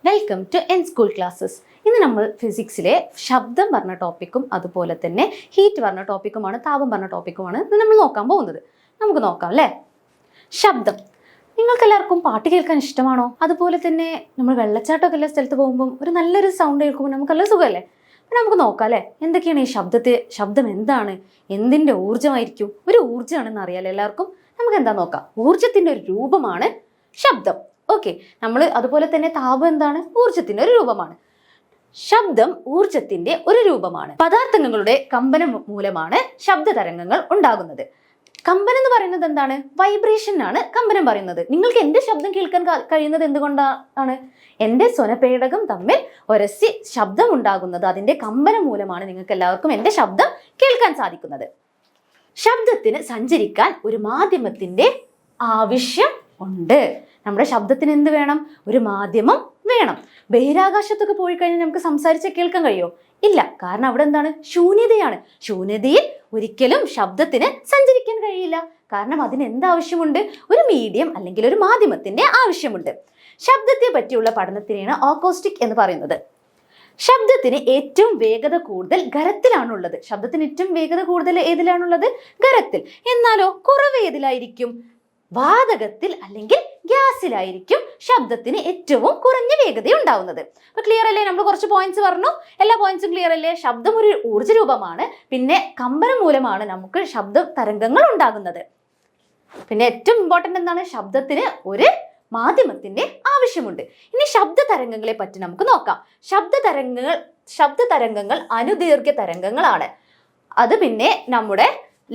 Welcome to N school classes. ഇന്ന് നമ്മൾ ഫിസിക്സിലെ ശബ്ദം പറഞ്ഞ ടോപ്പിക്കും അതുപോലെ തന്നെ ഹീറ്റ് പറഞ്ഞ ടോപ്പിക്കുമാണ്, താപം പറഞ്ഞ ടോപ്പിക്കുമാണ് ഇന്ന് നമ്മൾ നോക്കാൻ പോകുന്നത്. നമുക്ക് നോക്കാം അല്ലേ. ശബ്ദം. നിങ്ങൾക്ക് എല്ലാവർക്കും പാട്ട് കേൾക്കാൻ ഇഷ്ടമാണോ? അതുപോലെ തന്നെ നമ്മൾ വെള്ളച്ചാട്ടമൊക്കെ എല്ലാ സ്ഥലത്ത് പോകുമ്പോൾ ഒരു നല്ലൊരു സൗണ്ട് കേൾക്കുമ്പോൾ നമുക്ക് നല്ല സുഖമല്ലേ? നമുക്ക് നോക്കാം അല്ലേ, എന്തൊക്കെയാണ് ഈ ശബ്ദം എന്താണ്, എന്തിൻ്റെ ഊർജ്ജമായിരിക്കും? ഒരു ഊർജ്ജമാണെന്ന് അറിയാലോ എല്ലാവർക്കും. നമുക്ക് എന്താ നോക്കാം. ഊർജ്ജത്തിൻ്റെ ഒരു രൂപമാണ് ശബ്ദം. ഓക്കെ, നമ്മൾ അതുപോലെ തന്നെ താപം എന്താണ്? ഊർജ്ജത്തിന്റെ ഒരു രൂപമാണ്. ശബ്ദം ഊർജ്ജത്തിന്റെ ഒരു രൂപമാണ്. പദാർത്ഥങ്ങളുടെ കമ്പനം മൂലമാണ് ശബ്ദ തരംഗങ്ങൾ ഉണ്ടാകുന്നത്. കമ്പനം എന്ന് പറയുന്നത് എന്താണ്? വൈബ്രേഷൻ ആണ് കമ്പനം പറയുന്നത്. നിങ്ങൾക്ക് എന്റെ ശബ്ദം കേൾക്കാൻ കഴിയുന്നത് എന്തുകൊണ്ടാണ്? എന്റെ സ്വനപേടകം തമ്മിൽ ഒരസി ശബ്ദം ഉണ്ടാകുന്നത്, അതിന്റെ കമ്പനം മൂലമാണ് നിങ്ങൾക്ക് എല്ലാവർക്കും എന്റെ ശബ്ദം കേൾക്കാൻ സാധിക്കുന്നത്. ശബ്ദത്തിന് സഞ്ചരിക്കാൻ ഒരു മാധ്യമത്തിന്റെ ആവശ്യം ഉണ്ട്. നമ്മുടെ ശബ്ദത്തിന് എന്ത് വേണം? ഒരു മാധ്യമം വേണം. ബഹിരാകാശത്തൊക്കെ പോയി കഴിഞ്ഞാൽ നമുക്ക് സംസാരിച്ച് കേൾക്കാൻ കഴിയുമോ? ഇല്ല, കാരണം അവിടെ എന്താണ്? ശൂന്യതയാണ്. ശൂന്യതയിൽ ഒരിക്കലും ശബ്ദത്തിന് സഞ്ചരിക്കാൻ കഴിയില്ല. കാരണം അതിന് എന്താവശ്യമുണ്ട്? ഒരു മീഡിയം അല്ലെങ്കിൽ ഒരു മാധ്യമത്തിന്റെ ആവശ്യമുണ്ട്. ശബ്ദത്തെ പറ്റിയുള്ള പഠനത്തിനെയാണ് അക്കോസ്റ്റിക് എന്ന് പറയുന്നത്. ശബ്ദത്തിന് ഏറ്റവും വേഗത കൂടുതൽ ഖരത്തിലാണുള്ളത്. ശബ്ദത്തിന് ഏറ്റവും വേഗത കൂടുതൽ ഏതിലാണുള്ളത്? ഖരത്തിൽ. എന്നാലോ കുറവ് ഏതിലായിരിക്കും? വാതകത്തിൽ അല്ലെങ്കിൽ ഗ്യാസിലായിരിക്കും ശബ്ദത്തിന് ഏറ്റവും കുറഞ്ഞ വേഗത ഉണ്ടാവുന്നത്. അപ്പൊ ക്ലിയർ അല്ലേ? നമ്മൾ കുറച്ച് പോയിന്റ്സ് പറഞ്ഞു. എല്ലാ പോയിന്റ്സും ക്ലിയർ അല്ലേ? ശബ്ദം ഒരു ഊർജ്ജ രൂപമാണ്. പിന്നെ കമ്പനം മൂലമാണ് നമുക്ക് ശബ്ദ തരംഗങ്ങൾ ഉണ്ടാകുന്നത്. പിന്നെ ഏറ്റവും ഇമ്പോർട്ടന്റ് എന്താണ്? ശബ്ദത്തിന് ഒരു മാധ്യമത്തിന്റെ ആവശ്യമുണ്ട്. ഇനി ശബ്ദ തരംഗങ്ങളെ പറ്റി നമുക്ക് നോക്കാം. ശബ്ദ തരംഗങ്ങൾ അനുദീർഘ തരംഗങ്ങളാണ്. അത് പിന്നെ നമ്മുടെ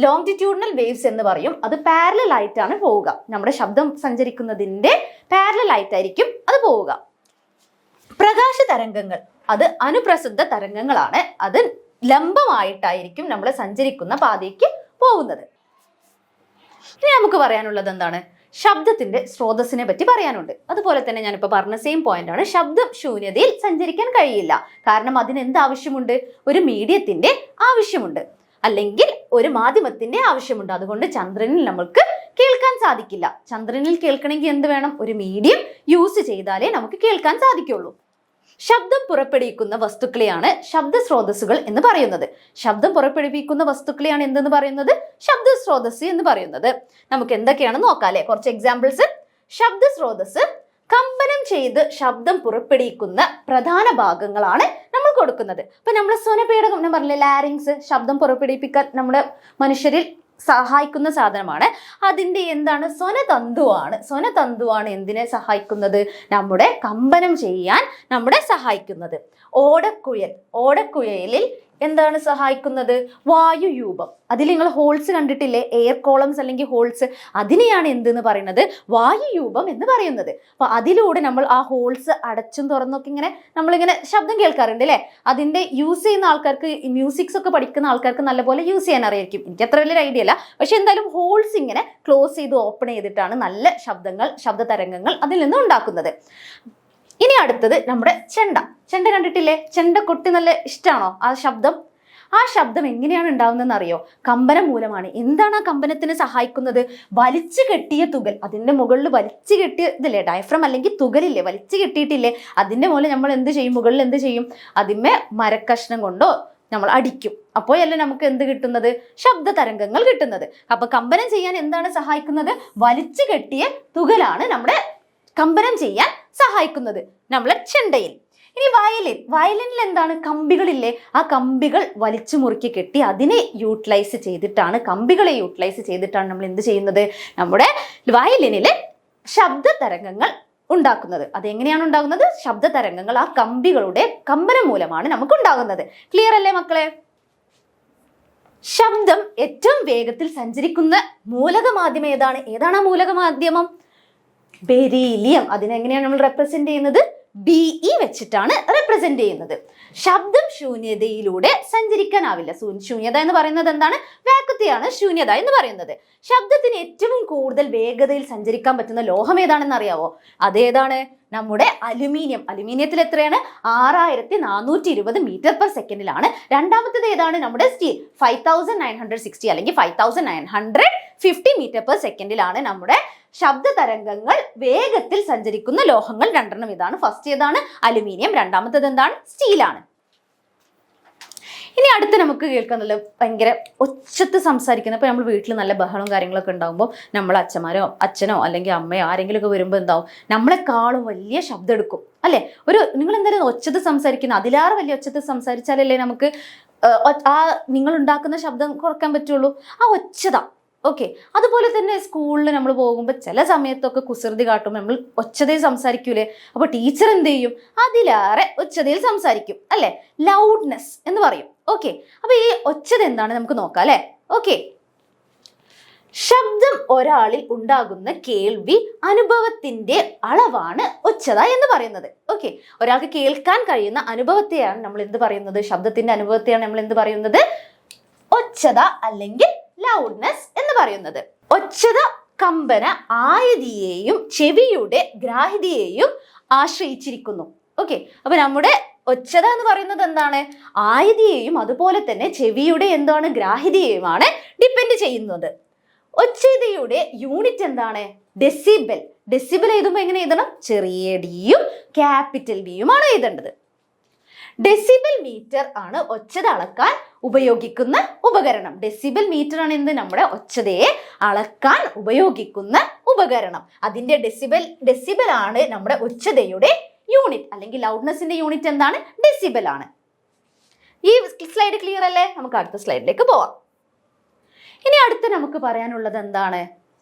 ലോങ്ജിറ്റ്യൂഡിനൽ വേവ്സ് എന്ന് പറയും. അത് പാരലൽ ആയിട്ടാണ് പോവുക. നമ്മുടെ ശബ്ദം സഞ്ചരിക്കുന്നതിന്റെ പാരലൽ ആയിട്ടായിരിക്കും അത് പോവുക. പ്രകാശ തരംഗങ്ങൾ അത് അനുപ്രസിദ്ധ തരംഗങ്ങളാണ്. അത് ലംബമായിട്ടായിരിക്കും നമ്മൾ സഞ്ചരിക്കുന്ന പാതയ്ക്ക് പോകുന്നത്. ഇനി നമുക്ക് പറയാനുള്ളത് എന്താണ്? ശബ്ദത്തിന്റെ സ്രോതസ്സിനെ പറ്റി പറയാനുണ്ട്. അതുപോലെ തന്നെ ഞാനിപ്പോൾ പറഞ്ഞ സെയിം പോയിന്റ് ആണ്. ശബ്ദം ശൂന്യതയിൽ സഞ്ചരിക്കാൻ കഴിയില്ല. കാരണം അതിന് എന്ത് ആവശ്യമുണ്ട്? ഒരു മീഡിയത്തിന്റെ ആവശ്യമുണ്ട്, അല്ലെങ്കിൽ ഒരു മാധ്യമത്തിന്റെ ആവശ്യമുണ്ട്. അതുകൊണ്ട് ചന്ദ്രനിൽ നമ്മൾക്ക് കേൾക്കാൻ സാധിക്കില്ല. ചന്ദ്രനിൽ കേൾക്കണമെങ്കിൽ എന്ത് വേണം? ഒരു മീഡിയം യൂസ് ചെയ്താലേ നമുക്ക് കേൾക്കാൻ സാധിക്കുള്ളൂ. ശബ്ദം പുറപ്പെടുവിക്കുന്ന വസ്തുക്കളെയാണ് ശബ്ദ സ്രോതസ്സുകൾ എന്ന് പറയുന്നത്. ശബ്ദം പുറപ്പെടുവിക്കുന്ന വസ്തുക്കളെയാണ് എന്തെന്ന് പറയുന്നത്? ശബ്ദ സ്രോതസ് എന്ന് പറയുന്നത്. നമുക്ക് എന്തൊക്കെയാണെന്ന് നോക്കാം അല്ലെ. കുറച്ച് എക്സാമ്പിൾസ്. ശബ്ദ സ്രോതസ് കമ്പനം ചെയ്ത് ശബ്ദം പുറപ്പെടുവിക്കുന്ന പ്രധാന ഭാഗങ്ങളാണ് നമ്മൾ കൊടുക്കുന്നത്. അപ്പൊ നമ്മളെ സ്വനപേടകം ഞാൻ പറഞ്ഞില്ലേ, ലാരിങ്സ്, ശബ്ദം പുറപ്പെടുവിപ്പിക്കാൻ നമ്മുടെ മനുഷ്യരിൽ സഹായിക്കുന്ന സാധനമാണ്. അതിന്റെ എന്താണ്? സ്വനതന്തുവാണ്. സ്വനതന്തുവാണ് എന്തിനെ സഹായിക്കുന്നത്? നമ്മുടെ കമ്പനം ചെയ്യാൻ നമ്മളെ സഹായിക്കുന്നത്. ഓടക്കുഴലിൽ എന്താണ് സഹായിക്കുന്നത്? വായുയൂപം. അതിൽ നിങ്ങൾ ഹോൾസ് കണ്ടിട്ടില്ലേ? എയർ കോളംസ് അല്ലെങ്കിൽ ഹോൾസ്. അതിനെയാണ് എന്തെന്ന് പറയുന്നത്? വായുയൂപം എന്ന് പറയുന്നത്. അപ്പൊ അതിലൂടെ നമ്മൾ ആ ഹോൾസ് അടച്ചും തുറന്നൊക്കെ ഇങ്ങനെ നമ്മളിങ്ങനെ ശബ്ദം കേൾക്കാറുണ്ട് അല്ലേ? അതിന്റെ യൂസ് ചെയ്യുന്ന ആൾക്കാർക്ക്, മ്യൂസിക്സ് ഒക്കെ പഠിക്കുന്ന ആൾക്കാർക്ക് നല്ലപോലെ യൂസ് ചെയ്യാൻ അറിയായിരിക്കും. എനിക്ക് അത്ര വലിയൊരു ഐഡിയ അല്ല. പക്ഷെ എന്തായാലും ഹോൾസ് ഇങ്ങനെ ക്ലോസ് ചെയ്ത് ഓപ്പൺ ചെയ്തിട്ടാണ് നല്ല ശബ്ദ തരംഗങ്ങൾ അതിൽ നിന്ന് ഉണ്ടാക്കുന്നത്. ഇനി അടുത്തത് നമ്മുടെ ചെണ്ട കണ്ടിട്ടില്ലേ? ചെണ്ട കൊട്ടി നല്ല ഇഷ്ടമാണോ ആ ശബ്ദം? ആ ശബ്ദം എങ്ങനെയാണ് ഉണ്ടാവുന്നതെന്ന് അറിയോ? കമ്പനം മൂലമാണ്. എന്താണ് ആ കമ്പനത്തിന് സഹായിക്കുന്നത്? വലിച്ചു കെട്ടിയ തുകൽ. അതിന്റെ മുകളിൽ വലിച്ചു കെട്ടിയ ഇതില്ലേ, ഡയഫ്രം അല്ലെങ്കിൽ തുകലില്ലേ, വലിച്ചു കെട്ടിയിട്ടില്ലേ? അതിന്റെ മുകളിൽ നമ്മൾ എന്ത് ചെയ്യും? മുകളിൽ എന്ത് ചെയ്യും? അതിന്മേ മരക്കഷ്ണം കൊണ്ടോ നമ്മൾ അടിക്കും. അപ്പോഴല്ലേ നമുക്ക് എന്ത് കിട്ടുന്നത്? ശബ്ദ തരംഗങ്ങൾ കിട്ടുന്നത്. അപ്പൊ കമ്പനം ചെയ്യാൻ എന്താണ് സഹായിക്കുന്നത്? വലിച്ചു കെട്ടിയ തുകലാണ് നമ്മുടെ കമ്പനം ചെയ്യാൻ സഹായിക്കുന്നത് നമ്മളെ ചെണ്ടയിൽ. ഇനി വയലിനിൽ എന്താണ്? കമ്പികളില്ലേ? ആ കമ്പികൾ വലിച്ചു മുറുക്കി കെട്ടി അതിനെ യൂട്ടിലൈസ് ചെയ്തിട്ടാണ്, കമ്പികളെ യൂട്ടിലൈസ് ചെയ്തിട്ടാണ് നമ്മൾ എന്ത് ചെയ്യുന്നത്? നമ്മുടെ വയലിനിലെ ശബ്ദ തരംഗങ്ങൾ ഉണ്ടാക്കുന്നത്. അതെങ്ങനെയാണ് ഉണ്ടാകുന്നത്? ശബ്ദ തരംഗങ്ങൾ ആ കമ്പികളുടെ കമ്പനം മൂലമാണ് നമുക്ക് ഉണ്ടാകുന്നത്. ക്ലിയർ അല്ലേ മക്കളെ? ശബ്ദം ഏറ്റവും വേഗത്തിൽ സഞ്ചരിക്കുന്ന മൂലക മാധ്യമം ഏതാണ്? ഏതാണ് ആ മൂലക മാധ്യമം? ബെരീലിയം. അതിനെങ്ങനെയാണ് നമ്മൾ റെപ്രസെന്റ് ചെയ്യുന്നത്? Be വെച്ചിട്ടാണ് റെപ്രസെന്റ് ചെയ്യുന്നത്. ശബ്ദം ശൂന്യതയിലൂടെ സഞ്ചരിക്കാനാവില്ല. ശൂന്യത എന്ന് പറയുന്നത് എന്താണ്? വാക്വത്തെയാണ് ശൂന്യത എന്ന് പറയുന്നത്. ശബ്ദത്തിന് ഏറ്റവും കൂടുതൽ വേഗതയിൽ സഞ്ചരിക്കാൻ പറ്റുന്ന ലോഹം ഏതാണെന്ന് അറിയാവോ? അതേതാണ്? നമ്മുടെ അലുമിനിയത്തിൽ എത്രയാണ്? 6420 മീറ്റർ പെർ സെക്കൻഡിലാണ്. രണ്ടാമത്തേത് ഏതാണ്? നമ്മുടെ സ്റ്റീൽ 5960 അല്ലെങ്കിൽ 5950 മീറ്റർ പെർ സെക്കൻഡിലാണ് നമ്മുടെ ശബ്ദ തരംഗങ്ങൾ വേഗത്തിൽ സഞ്ചരിക്കുന്ന ലോഹങ്ങൾ രണ്ടെണ്ണം. ഇതാണ്. ഫസ്റ്റ് ഏതാണ്? അലുമിനിയം. രണ്ടാമത്തേത് എന്താണ്? സ്റ്റീലാണ്. ഇനി അടുത്ത് നമുക്ക് കേൾക്കാനുള്ള ഭയങ്കര ഒച്ചത്ത് സംസാരിക്കുന്ന, ഇപ്പൊ നമ്മൾ വീട്ടിൽ നല്ല ബഹളവും കാര്യങ്ങളൊക്കെ ഉണ്ടാകുമ്പോൾ നമ്മൾ അച്ഛനോ അല്ലെങ്കിൽ അമ്മയോ ആരെങ്കിലും ഒക്കെ വരുമ്പോൾ എന്താവും, നമ്മളെക്കാളും വലിയ ശബ്ദം എടുക്കും അല്ലെ? നിങ്ങൾ എന്തായാലും ഒച്ചത്ത് സംസാരിക്കുന്ന, അതിലേറെ വലിയ ഒച്ചത്ത് സംസാരിച്ചാലല്ലേ നമുക്ക് ആ നിങ്ങൾ ഉണ്ടാക്കുന്ന ശബ്ദം കുറക്കാൻ പറ്റുള്ളൂ. ആ ഒച്ചത. ഓക്കെ. അതുപോലെ തന്നെ സ്കൂളിൽ നമ്മൾ പോകുമ്പോൾ ചില സമയത്തൊക്കെ കുസൃതി കാട്ടുമ്പോൾ നമ്മൾ ഒച്ചതയിൽ സംസാരിക്കൂലേ? അപ്പൊ ടീച്ചർ എന്ത് ചെയ്യും? അതിലേറെ ഒച്ചതയിൽ സംസാരിക്കും അല്ലെ? ലൗഡ്നെസ് എന്ന് പറയും. ഓക്കെ. അപ്പൊ ഈ ഒച്ചത എന്താണ് നമുക്ക് നോക്കാം അല്ലെ? ഓക്കെ. ശബ്ദം ഒരാളിൽ ഉണ്ടാകുന്ന കേൾവി അനുഭവത്തിന്റെ അളവാണ് ഒച്ചത എന്ന് പറയുന്നത്. ഓക്കെ. ഒരാൾക്ക് കേൾക്കാൻ കഴിയുന്ന അനുഭവത്തെയാണ് നമ്മൾ എന്ത് പറയുന്നത്? ശബ്ദത്തിന്റെ അനുഭവത്തെയാണ് നമ്മൾ എന്ത് പറയുന്നത്? ഒച്ചത അല്ലെങ്കിൽ ലൗഡ്നെസ് എന്ന് പറയുന്നത്. ഒച്ചത കമ്പന ആയതിയെയും ചെവിയുടെ ഗ്രാഹ്യതയെയും ആശ്രയിച്ചിരിക്കുന്നു. ഓക്കെ. അപ്പൊ നമ്മുടെ ഒച്ചത എന്ന് പറയുന്നത് എന്താണ്? ആയതിയെയും അതുപോലെ തന്നെ ചെവിയുടെ എന്താണ്? ഗ്രാഹ്യതയെയുമാണ് ഡിപ്പെൻഡ് ചെയ്യുന്നത്. ഒച്ചതയുടെ യൂണിറ്റ് എന്താണ്? ഡെസിബൽ. ഡെസിബൽ എഴുതുമ്പോൾ എങ്ങനെ എഴുതണം? ചെറിയ ഡിയും ക്യാപിറ്റൽ ബിയുമാണ് എഴുതേണ്ടത്. ഡെസിബൽ മീറ്റർ ആണ് ഒച്ചത അളക്കാൻ ഉപയോഗിക്കുന്ന ഉപകരണം. ഡെസിബൽ മീറ്റർ ആണ് എന്ത്? നമ്മുടെ ഒച്ചതയെ അളക്കാൻ ഉപയോഗിക്കുന്ന ഉപകരണം. അതിന്റെ ഡെസിബൽ ആണ് നമ്മുടെ ഒച്ചതയുടെ യൂണിറ്റ് അല്ലെങ്കിൽ ലൗഡ്നെസിന്റെ യൂണിറ്റ് എന്താണ്? ഡെസിബൽ ആണ്. ഈ സ്ലൈഡ് ക്ലിയർ അല്ലേ? നമുക്ക് അടുത്ത സ്ലൈഡിലേക്ക് പോവാം. ഇനി അടുത്ത് നമുക്ക് പറയാനുള്ളത് എന്താണ്?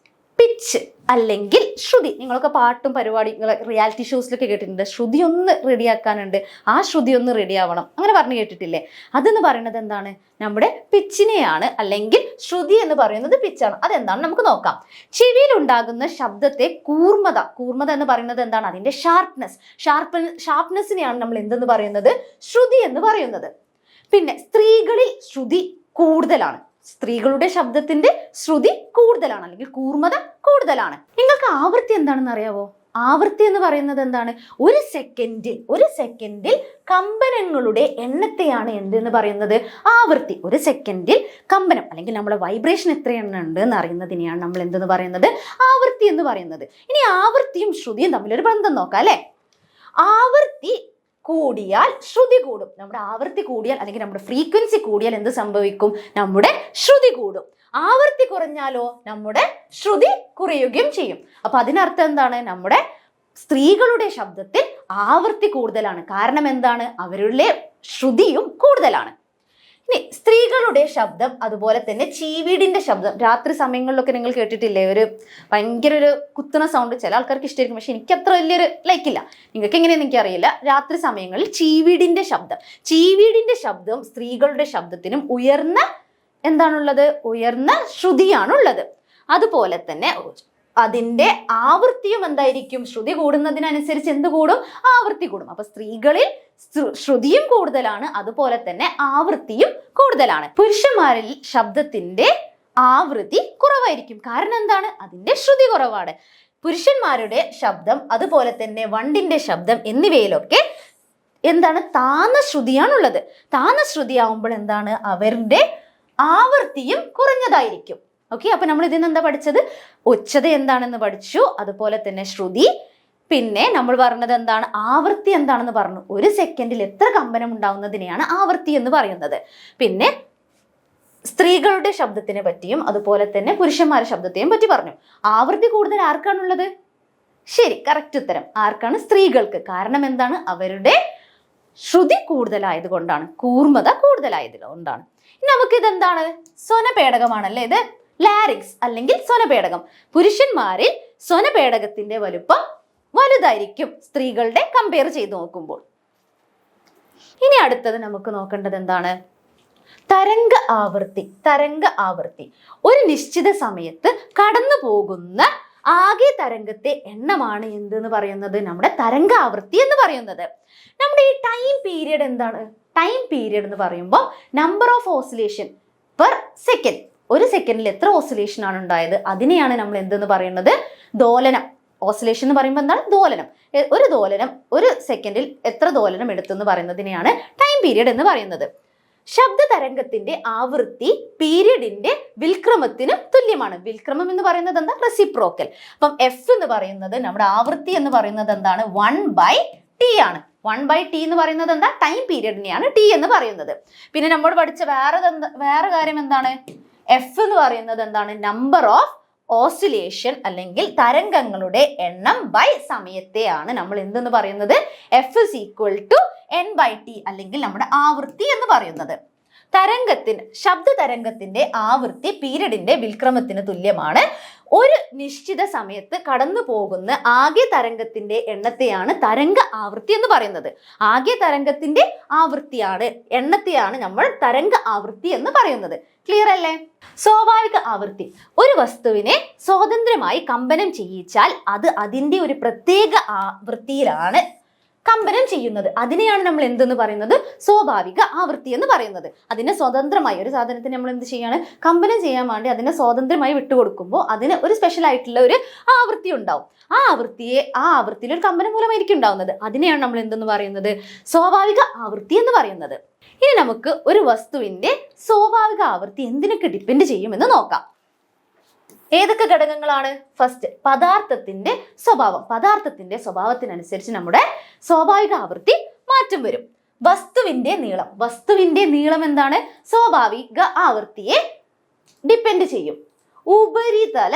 പിച്ച് അല്ലെങ്കിൽ ശ്രുതി. നിങ്ങളൊക്കെ പാട്ടും പരിപാടി റിയാലിറ്റി ഷോസിലൊക്കെ കേട്ടിട്ടുണ്ട്. ശ്രുതി ഒന്ന് റെഡിയാക്കാനുണ്ട്, ആ ശ്രുതി ഒന്ന് റെഡി ആവണം, അങ്ങനെ പറഞ്ഞു കേട്ടിട്ടില്ലേ? അതെന്ന് പറയുന്നത് എന്താണ്? നമ്മുടെ പിച്ചിനെയാണ്, അല്ലെങ്കിൽ ശ്രുതി എന്ന് പറയുന്നത് പിച്ചാണ്. അതെന്താണ് നമുക്ക് നോക്കാം. ചെവിയിൽ ഉണ്ടാകുന്ന ശബ്ദത്തെ കൂർമത എന്ന് പറയുന്നത് എന്താണ്? അതിന്റെ ഷാർപ്നെസ്സിനെയാണ് നമ്മൾ എന്തെന്ന് പറയുന്നത്? ശ്രുതി എന്ന് പറയുന്നത്. പിന്നെ സ്ത്രീകളിൽ ശ്രുതി കൂടുതലാണ്. സ്ത്രീകളുടെ ശബ്ദത്തിന്റെ ശ്രുതി കൂടുതലാണ് അല്ലെങ്കിൽ കൂർമത കൂടുതലാണ്. നിങ്ങൾക്ക് ആവൃത്തി എന്താണെന്ന് അറിയാവോ? ആവൃത്തി എന്ന് പറയുന്നത് എന്താണ്? ഒരു സെക്കൻഡിൽ കമ്പനങ്ങളുടെ എണ്ണത്തെയാണ് എന്തെന്ന് പറയുന്നത്? ആവൃത്തി. ഒരു സെക്കൻഡിൽ കമ്പനം അല്ലെങ്കിൽ നമ്മുടെ വൈബ്രേഷൻ എത്ര എണ്ണം ഉണ്ട് എന്ന് അറിയുന്നതിനെയാണ് നമ്മൾ എന്തെന്ന് പറയുന്നത്? ആവൃത്തി എന്ന് പറയുന്നത്. ഇനി ആവൃത്തിയും ശ്രുതിയും തമ്മിലൊരു ബന്ധം നോക്കാം അല്ലെ? ആവൃത്തി കൂടിയാൽ ശ്രുതി കൂടും. നമ്മുടെ ആവൃത്തി കൂടിയാൽ അല്ലെങ്കിൽ നമ്മുടെ ഫ്രീക്വൻസി കൂടിയാൽ എന്ത് സംഭവിക്കും? നമ്മുടെ ശ്രുതി കൂടും. ആവൃത്തി കുറഞ്ഞാലോ നമ്മുടെ ശ്രുതി കുറയുകയും ചെയ്യും. അപ്പൊ അതിനർത്ഥം എന്താണ്? നമ്മുടെ സ്ത്രീകളുടെ ശബ്ദത്തിൽ ആവൃത്തി കൂടുതലാണ്. കാരണം എന്താണ്? അവരുടെ ശ്രുതിയും കൂടുതലാണ്. ഇനി സ്ത്രീകളുടെ ശബ്ദം അതുപോലെ തന്നെ ചീവീടിന്റെ ശബ്ദം രാത്രി സമയങ്ങളിലൊക്കെ നിങ്ങൾ കേട്ടിട്ടില്ലേ? ഭയങ്കര ഒരു കുത്തുന്ന സൗണ്ട്. ചില ആൾക്കാർക്ക് ഇഷ്ടമായിരിക്കും, പക്ഷെ എനിക്ക് അത്ര വലിയൊരു ലൈക്കില്ല. നിങ്ങൾക്ക് എങ്ങനെയാണെന്ന് എനിക്കറിയില്ല. രാത്രി സമയങ്ങളിൽ ചീവീടിന്റെ ശബ്ദം സ്ത്രീകളുടെ ശബ്ദത്തിനും ഉയർന്ന ശ്രുതിയാണുള്ളത്. അതുപോലെ തന്നെ അതിന്റെ ആവൃത്തിയും എന്തായിരിക്കും? ശ്രുതി കൂടുന്നതിനനുസരിച്ച് എന്ത് കൂടും? ആവൃത്തി കൂടും. അപ്പൊ സ്ത്രീകളിൽ ശ്രുതിയും കൂടുതലാണ്, അതുപോലെ തന്നെ ആവൃത്തിയും കൂടുതലാണ്. പുരുഷന്മാരിൽ ശബ്ദത്തിന്റെ ആവൃത്തി കുറവായിരിക്കും. കാരണം എന്താണ്? അതിന്റെ ശ്രുതി കുറവാണ്. പുരുഷന്മാരുടെ ശബ്ദം അതുപോലെ തന്നെ വണ്ടിന്റെ ശബ്ദം എന്നിവയിലൊക്കെ എന്താണ്? താന്ന ശ്രുതിയാണുള്ളത്. താന്ന ശ്രുതി ആവുമ്പോൾ എന്താണ്? അവരുടെ ആവൃത്തിയും കുറഞ്ഞതായിരിക്കും. ഓക്കെ. അപ്പൊ നമ്മൾ ഇതിൽ നിന്ന് എന്താ പഠിച്ചത്? ഒച്ചത എന്താണെന്ന് പഠിച്ചു, അതുപോലെ തന്നെ ശ്രുതി. പിന്നെ നമ്മൾ പറഞ്ഞത് എന്താണ്? ആവൃത്തി എന്താണെന്ന് പറഞ്ഞു. ഒരു സെക്കൻഡിൽ എത്ര കമ്പനം ഉണ്ടാവുന്നതിനെയാണ് ആവൃത്തി എന്ന് പറയുന്നത്. പിന്നെ സ്ത്രീകളുടെ ശബ്ദത്തിനെ പറ്റിയും അതുപോലെ തന്നെ പുരുഷന്മാരുടെ ശബ്ദത്തെയും പറ്റി പറഞ്ഞു. ആവൃത്തി കൂടുതൽ ആർക്കാണുള്ളത്? ശരി, കറക്റ്റ് ഉത്തരം. ആർക്കാണ്? സ്ത്രീകൾക്ക്. കാരണം എന്താണ്? അവരുടെ ശ്രുതി കൂടുതലായത് കൊണ്ടാണ്, കൂർമത കൂടുതലായത് കൊണ്ടാണ്. ഇനി നമുക്ക് ഇതെന്താണ്? സ്വനപേടകമാണല്ലേ ഇത്. ലാരിക്സ് അല്ലെങ്കിൽ സ്വനപേടകം. പുരുഷന്മാരിൽ സ്വനപേടകത്തിന്റെ വലുപ്പം വലുതായിരിക്കും സ്ത്രീകളുടെ കമ്പയർ ചെയ്ത് നോക്കുമ്പോൾ. ഇനി അടുത്തത് നമുക്ക് നോക്കേണ്ടത് എന്താണ്? തരംഗ ആവൃത്തി. ഒരു നിശ്ചിത സമയത്ത് കടന്നു പോകുന്ന ആകെ തരംഗത്തെ എണ്ണമാണ് എന്തെന്ന് പറയുന്നത്? നമ്മുടെ തരംഗ ആവൃത്തി എന്ന് പറയുന്നത്. നമ്മുടെ ഈ ടൈം പീരിയഡ് എന്താണ്? ടൈം പീരിയഡ് എന്ന് പറയുമ്പോൾ number of oscillation per second. ഒരു സെക്കൻഡിൽ എത്ര ഓസിലേഷൻ ആണ് ഉണ്ടായത് അതിനെയാണ് നമ്മൾ എന്തെന്ന് പറയുന്നത്? ദോലനം. ഓസിലേഷൻ എന്ന് പറയുമ്പോൾ എന്താണ്? ദോലനം. ഒരു ദോലനം, ഒരു സെക്കൻഡിൽ എത്ര ദോലനം എടുത്തെന്ന് പറയുന്നതിനെയാണ് ടൈം പീരിയഡ് എന്ന് പറയുന്നത്. ശബ്ദ തരംഗത്തിന്റെ ആവൃത്തി പീരിയഡിന്റെ വിൽക്രമത്തിന് തുല്യമാണ്. വിൽക്രമം എന്ന് പറയുന്നത് എന്താ? റെസിപ്രോക്കൽ. അപ്പം എഫ് എന്ന് പറയുന്നത്, നമ്മുടെ ആവൃത്തി എന്ന് പറയുന്നത് എന്താണ്? 1/t ആണ്. 1/t എന്ന് പറയുന്നത് എന്താ? ടൈം പീരിയഡിനെയാണ് ടി എന്ന് പറയുന്നത്. പിന്നെ നമ്മൾ പഠിച്ച വേറെ കാര്യം എന്താണ്? എഫ് എന്ന് പറയുന്നത് എന്താണ്? നമ്പർ ഓഫ് ഓസിലേഷൻ അല്ലെങ്കിൽ തരംഗങ്ങളുടെ എണ്ണം ബൈ സമയത്തെയാണ് നമ്മൾ എന്തെന്ന് പറയുന്നത്? F is equal to n/t അല്ലെങ്കിൽ നമ്മുടെ ആവൃത്തി എന്ന് പറയുന്നത്. ശബ്ദ തരംഗത്തിന്റെ ആവൃത്തി പീരിയഡിന്റെ വിൽക്രമത്തിന് തുല്യമാണ്. ഒരു നിശ്ചിത സമയത്ത് കടന്നു പോകുന്ന ആകെ തരംഗത്തിന്റെ എണ്ണത്തെയാണ് തരംഗ ആവൃത്തി എന്ന് പറയുന്നത്. ആകെ തരംഗത്തിന്റെ എണ്ണത്തെയാണ് നമ്മൾ തരംഗ ആവൃത്തി എന്ന് പറയുന്നത്. ക്ലിയർ അല്ലേ? സ്വാഭാവിക ആവൃത്തി. ഒരു വസ്തുവിനെ സ്വതന്ത്രമായി കമ്പനം ചെയ്യിച്ചാൽ അത് അതിന്റെ ഒരു പ്രത്യേക ആവൃത്തിയിലാണ് കമ്പനം ചെയ്യുന്നത്. അതിനെയാണ് നമ്മൾ എന്തെന്ന് പറയുന്നത്? സ്വാഭാവിക ആവൃത്തി എന്ന് പറയുന്നത്. അതിനെ സ്വതന്ത്രമായി, ഒരു സാധനത്തിന് നമ്മൾ എന്ത് ചെയ്യാണ്? കമ്പനം ചെയ്യാൻ വേണ്ടി അതിനെ സ്വതന്ത്രമായി വിട്ടുകൊടുക്കുമ്പോൾ അതിന് ഒരു സ്പെഷ്യൽ ആയിട്ടുള്ള ഒരു ആവൃത്തി ഉണ്ടാവും. ആ ആവൃത്തിയിൽ ഒരു കമ്പനം മൂലമായിരിക്കും ഉണ്ടാവുന്നത്. അതിനെയാണ് നമ്മൾ എന്തെന്ന് പറയുന്നത്? സ്വാഭാവിക ആവൃത്തി എന്ന് പറയുന്നത്. ഇനി നമുക്ക് ഒരു വസ്തുവിന്റെ സ്വാഭാവിക ആവൃത്തി എന്തിനൊക്കെ ഡിപ്പെൻഡ് ചെയ്യുമെന്ന് നോക്കാം. ഏതൊക്കെ ഘടകങ്ങളാണ്? ഫസ്റ്റ്, പദാർത്ഥത്തിന്റെ സ്വഭാവം. പദാർത്ഥത്തിന്റെ സ്വഭാവത്തിനനുസരിച്ച് നമ്മുടെ സ്വാഭാവിക ആവൃത്തി മാറ്റം വരും. വസ്തുവിന്റെ നീളം എന്താണ്? സ്വാഭാവിക ആവൃത്തിയെ ഡിപ്പെൻഡ് ചെയ്യും. ഉപരിതല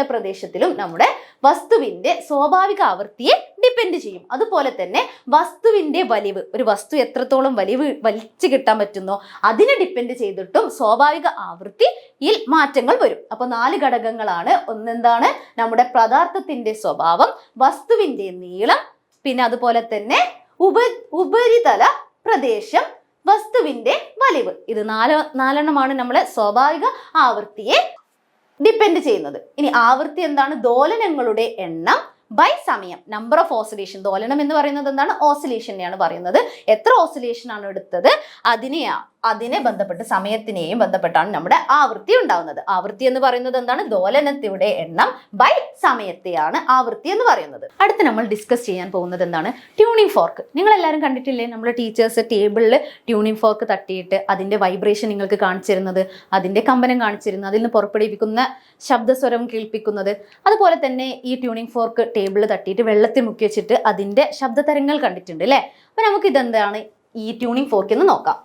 പ്രദേശത്തിലും നമ്മുടെ വസ്തുവിന്റെ സ്വാഭാവിക ആവൃത്തിയെ ഡിപ്പെൻഡ് ചെയ്യും. അതുപോലെ തന്നെ വസ്തുവിന്റെ വലിവ്, ഒരു വസ്തു എത്രത്തോളം വലിച്ചു കിട്ടാൻ പറ്റുന്നോ അതിനെ ഡിപ്പെൻഡ് ചെയ്തിട്ടും സ്വാഭാവിക ആവൃത്തിയിൽ മാറ്റങ്ങൾ വരും. അപ്പൊ 4 ഘടകങ്ങളാണ്. ഒന്നെന്താണ്? നമ്മുടെ പദാർത്ഥത്തിന്റെ സ്വഭാവം, വസ്തുവിന്റെ നീളം, പിന്നെ അതുപോലെ തന്നെ ഉപരിതല പ്രദേശം, വസ്തുവിന്റെ വലിവ്. ഇത് 4 നമ്മളെ സ്വാഭാവിക ആവൃത്തിയെ ഡിപ്പെൻഡ് ചെയ്യുന്നത്. ഇനി ആവൃത്തി എന്താണ്? ദോലനങ്ങളുടെ എണ്ണം ബൈ സമയം, നമ്പർ ഓഫ് ഓസിലേഷൻ. ദോലനം എന്ന് പറയുന്നത് എന്താണ്? ഓസിലേഷനെയാണ് പറയുന്നത്. എത്ര ഓസിലേഷൻ ആണ് എടുത്തത് അതിനെ ബന്ധപ്പെട്ട് സമയത്തിനെയും ബന്ധപ്പെട്ടാണ് നമ്മുടെ ആവൃത്തി ഉണ്ടാവുന്നത്. ആവൃത്തി എന്ന് പറയുന്നത് എന്താണ്? ദോലനത്തിന്റെ എണ്ണം ബൈ സമയത്തെയാണ് ആവൃത്തി എന്ന് പറയുന്നത്. അടുത്ത് നമ്മൾ ഡിസ്കസ് ചെയ്യാൻ പോകുന്നത് എന്താണ്? Tuning fork. നിങ്ങൾ എല്ലാവരും കണ്ടിട്ടില്ലേ? നമ്മുടെ ടീച്ചേഴ്സ് ടേബിളിൽ ട്യൂണിംഗ് ഫോർക്ക് തട്ടിയിട്ട് അതിന്റെ വൈബ്രേഷൻ നിങ്ങൾക്ക് കാണിച്ചിരുന്നത്, അതിന്റെ കമ്പനം കാണിച്ചിരുന്നത്, അതിൽ നിന്ന് പുറപ്പെടുവിക്കുന്ന ശബ്ദസ്വരം കേൾപ്പിക്കുന്നത്. അതുപോലെ തന്നെ ഈ ട്യൂണിംഗ് ഫോർക്ക് ടേബിളിൽ തട്ടിയിട്ട് വെള്ളത്തിൽ മുക്കി വെച്ചിട്ട് അതിന്റെ ശബ്ദതരംഗങ്ങൾ കണ്ടിട്ടുണ്ട് അല്ലേ? അപ്പൊ നമുക്ക് ഇതെന്താണ് ഈ ട്യൂണിംഗ് ഫോർക്ക് എന്ന് നോക്കാം.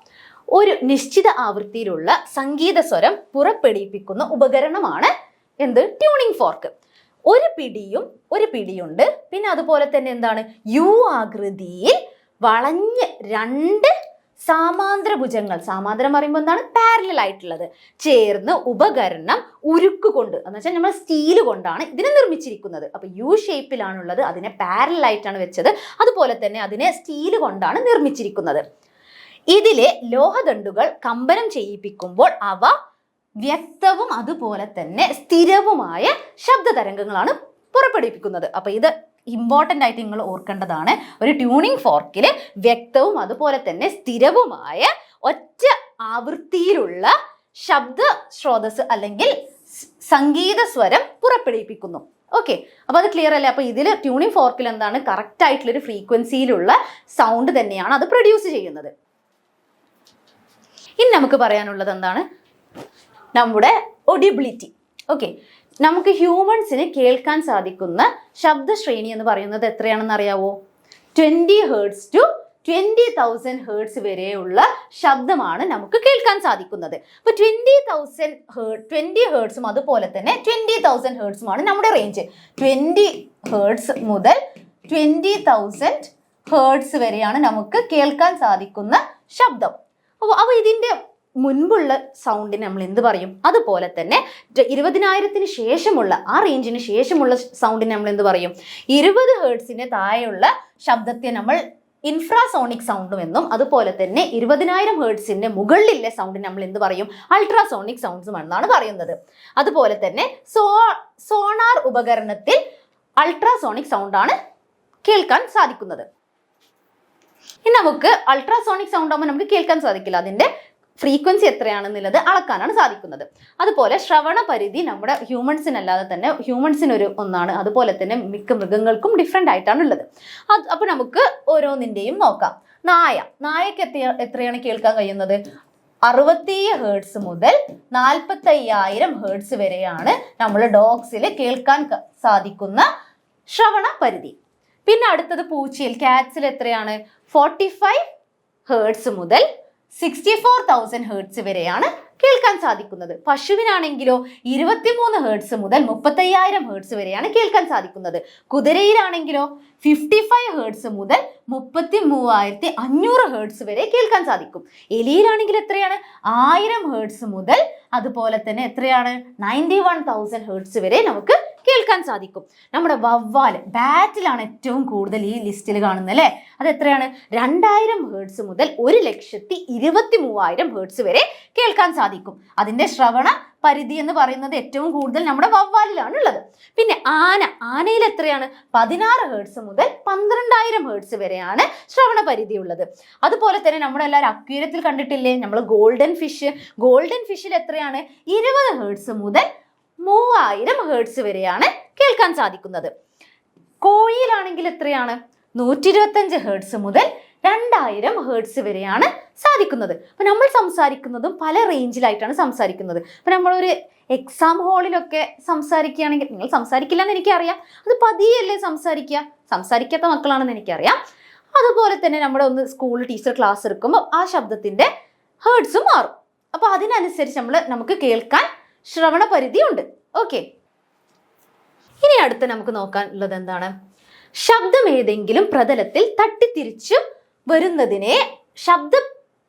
ഒരു നിശ്ചിത ആവൃത്തിയിലുള്ള സംഗീത സ്വരം പുറപ്പെടുവിപ്പിക്കുന്ന ഉപകരണമാണ് എന്ത്? Tuning fork. ഒരു പിടിയുണ്ട്. പിന്നെ അതുപോലെ തന്നെ എന്താണ്? യു ആകൃതിയിൽ വളഞ്ഞ് 2 സമാന്തര ഭുജങ്ങൾ, സമാന്തരം പറയുമ്പോൾ എന്താണ്? പാരലൽ ആയിട്ടുള്ളത് ചേർന്ന് ഉപകരണം ഉരുക്കുകൊണ്ട്, എന്ന് വെച്ചാൽ നമ്മൾ സ്റ്റീൽ കൊണ്ടാണ് ഇതിനെ നിർമ്മിച്ചിരിക്കുന്നത്. അപ്പൊ യു ഷേപ്പിലാണുള്ളത്, അതിനെ പാരലൽ ആയിട്ടാണ് വെച്ചത്. അതുപോലെ തന്നെ അതിനെ സ്റ്റീൽ കൊണ്ടാണ് നിർമ്മിച്ചിരിക്കുന്നത്. ഇതിലെ ലോഹദണ്ഡുകൾ കമ്പനം ചെയ്യിപ്പിക്കുമ്പോൾ അവ വ്യക്തവും അതുപോലെ തന്നെ സ്ഥിരവുമായ ശബ്ദതരംഗങ്ങളാണ് പുറപ്പെടുവിപ്പിക്കുന്നത്. അപ്പൊ ഇത് ഇമ്പോർട്ടൻ്റ് ആയിട്ട് നിങ്ങൾ ഓർക്കേണ്ടതാണ്. ഒരു ട്യൂണിംഗ് ഫോർക്കിൽ വ്യക്തവും അതുപോലെ തന്നെ സ്ഥിരവുമായ ഒറ്റ ആവൃത്തിയിലുള്ള ശബ്ദ സ്രോതസ് അല്ലെങ്കിൽ സംഗീത സ്വരം പുറപ്പെടുവിപ്പിക്കുന്നു. ഓക്കെ, അപ്പൊ അത് ക്ലിയർ അല്ലേ? അപ്പൊ ഇതിൽ ട്യൂണിംഗ് ഫോർക്കിൽ എന്താണ്? കറക്റ്റ് ആയിട്ടുള്ള ഒരു ഫ്രീക്വൻസിയിലുള്ള സൗണ്ട് തന്നെയാണ് അത് പ്രൊഡ്യൂസ് ചെയ്യുന്നത്. ഇനി നമുക്ക് പറയാനുള്ളത് എന്താണ്? നമ്മുടെ ഒഡിബിലിറ്റി. ഓക്കെ, നമുക്ക് ഹ്യൂമൻസിന് കേൾക്കാൻ സാധിക്കുന്ന ശബ്ദശ്രേണി എന്ന് പറയുന്നത് എത്രയാണെന്ന് അറിയാവോ? 20 Hz to 20,000 Hz വരെയുള്ള ശബ്ദമാണ് നമുക്ക് കേൾക്കാൻ സാധിക്കുന്നത്. അപ്പൊ 20 Hz അതുപോലെ തന്നെ 20,000 Hz നമ്മുടെ റേഞ്ച്. 20 Hz മുതൽ 20,000 Hz വരെയാണ് നമുക്ക് കേൾക്കാൻ സാധിക്കുന്ന ശബ്ദം. അപ്പോൾ ഇതിന്റെ മുൻപുള്ള സൗണ്ടിന് നമ്മൾ എന്ത് പറയും? അതുപോലെ തന്നെ 20,000 ശേഷമുള്ള ആ റേഞ്ചിന് ശേഷമുള്ള സൗണ്ടിന് നമ്മൾ എന്ത് പറയും? 20 Hz താഴെയുള്ള ശബ്ദത്തെ നമ്മൾ ഇൻഫ്രാസോണിക് സൗണ്ടും എന്നും, അതുപോലെ തന്നെ 20,000 Hz മുകളിലുള്ള സൗണ്ടിന് നമ്മൾ എന്ത് പറയും? അൾട്രാസോണിക് സൗണ്ട്സും എന്നാണ് പറയുന്നത്. അതുപോലെ തന്നെ സോണാർ ഉപകരണത്തിൽ അൾട്രാസോണിക് സൗണ്ടാണ് കേൾക്കാൻ സാധിക്കുന്നത്. ഇനി നമുക്ക് അൾട്രാസോണിക് സൗണ്ട് ആകുമ്പോൾ നമുക്ക് കേൾക്കാൻ സാധിക്കില്ല. അതിന്റെ ഫ്രീക്വൻസി എത്രയാണെന്നുള്ളത് അളക്കാനാണ് സാധിക്കുന്നത്. അതുപോലെ ശ്രവണ പരിധി നമ്മുടെ ഹ്യൂമൻസിനല്ലാതെ തന്നെ ഹ്യൂമൻസിനൊരു ഒന്നാണ്, അതുപോലെ തന്നെ മിക്ക മൃഗങ്ങൾക്കും ഡിഫറെൻ്റ് ആയിട്ടാണ് ഉള്ളത്. അപ്പോൾ നമുക്ക് ഓരോന്നിൻ്റെയും നോക്കാം. നായക്ക് എത്രയാണ് കേൾക്കാൻ കഴിയുന്നത്? 67 ഹേർട്സ് മുതൽ 45,000 ഹേർട്സ് വരെയാണ് നമ്മൾ ഡോഗ്സിൽ കേൾക്കാൻ സാധിക്കുന്ന ശ്രവണ പരിധി. പിന്നെ അടുത്തത് പൂച്ചയിൽ, കാറ്റ്സിൽ എത്രയാണ്? 45 ഹേർട്സ് മുതൽ 64,000 ഹേർട്സ് വരെയാണ് കേൾക്കാൻ സാധിക്കുന്നത്. പശുവിനാണെങ്കിലോ 23 ഹേർട്സ് മുതൽ 35,000 ഹേർട്സ് വരെയാണ് കേൾക്കാൻ സാധിക്കുന്നത്. കുതിരയിലാണെങ്കിലോ 55 ഹേർട്സ് മുതൽ 33,500 ഹേർട്സ് വരെ കേൾക്കാൻ സാധിക്കും. എലിയിലാണെങ്കിൽ എത്രയാണ്? 1000 ഹേർട്സ് മുതൽ അതുപോലെ തന്നെ എത്രയാണ്? 91,000 ഹേർട്സ് വരെ നമുക്ക് കേൾക്കാൻ സാധിക്കും. നമ്മുടെ വവ്വാല്, ബാറ്റിലാണ് ഏറ്റവും കൂടുതൽ ഈ ലിസ്റ്റിൽ കാണുന്നത് അല്ലേ. അത് എത്രയാണ്? 2000 ഹേർട്സ് മുതൽ 1,23,000 ഹേർട്സ് വരെ കേൾക്കാൻ സാധിക്കും. അതിന്റെ ശ്രവണ പരിധി എന്ന് പറയുന്നത് ഏറ്റവും കൂടുതൽ നമ്മുടെ വവ്വാലിലാണ് ഉള്ളത്. പിന്നെ ആനയിൽ എത്രയാണ്? 16 ഹേർട്സ് മുതൽ 12,000 ഹേർട്സ് വരെയാണ് ശ്രവണ പരിധി ഉള്ളത്. അതുപോലെ തന്നെ നമ്മളെല്ലാവരും അക്വേറിയത്തിൽ കണ്ടിട്ടില്ലേ നമ്മൾ ഗോൾഡൻ ഫിഷിൽ എത്രയാണ്? 20 ഹേർട്സ് മുതൽ 3,000 ഹേർട്സ് വരെയാണ് കേൾക്കാൻ സാധിക്കുന്നത്. കോഴിയിലാണെങ്കിൽ എത്രയാണ്? 125 ഹേർട്സ് മുതൽ 2,000 ഹേർട്സ് വരെയാണ് സാധിക്കുന്നത്. അപ്പൊ നമ്മൾ സംസാരിക്കുന്നതും പല റേഞ്ചിലായിട്ടാണ് സംസാരിക്കുന്നത്. അപ്പൊ നമ്മളൊരു എക്സാം ഹാളിലൊക്കെ സംസാരിക്കുകയാണെങ്കിൽ, നിങ്ങൾ സംസാരിക്കില്ല എന്ന് എനിക്കറിയാം, അത് പതിയല്ലേ സംസാരിക്കാത്ത മക്കളാണെന്ന് എനിക്കറിയാം. അതുപോലെ തന്നെ നമ്മുടെ ഒന്ന് സ്കൂളിൽ ടീച്ചർ ക്ലാസ് എടുക്കുമ്പോൾ ആ ശബ്ദത്തിന്റെ ഹേർട്സും മാറും. അപ്പൊ അതിനനുസരിച്ച് നമുക്ക് കേൾക്കാൻ ശ്രവണ പരിധി ഉണ്ട്. ഓക്കെ, ഇനി അടുത്ത് നമുക്ക് നോക്കാനുള്ളത് എന്താണ്? ശബ്ദം ഏതെങ്കിലും പ്രതലത്തിൽ തട്ടിത്തിരിച്ചു വരുന്നതിനെ ശബ്ദ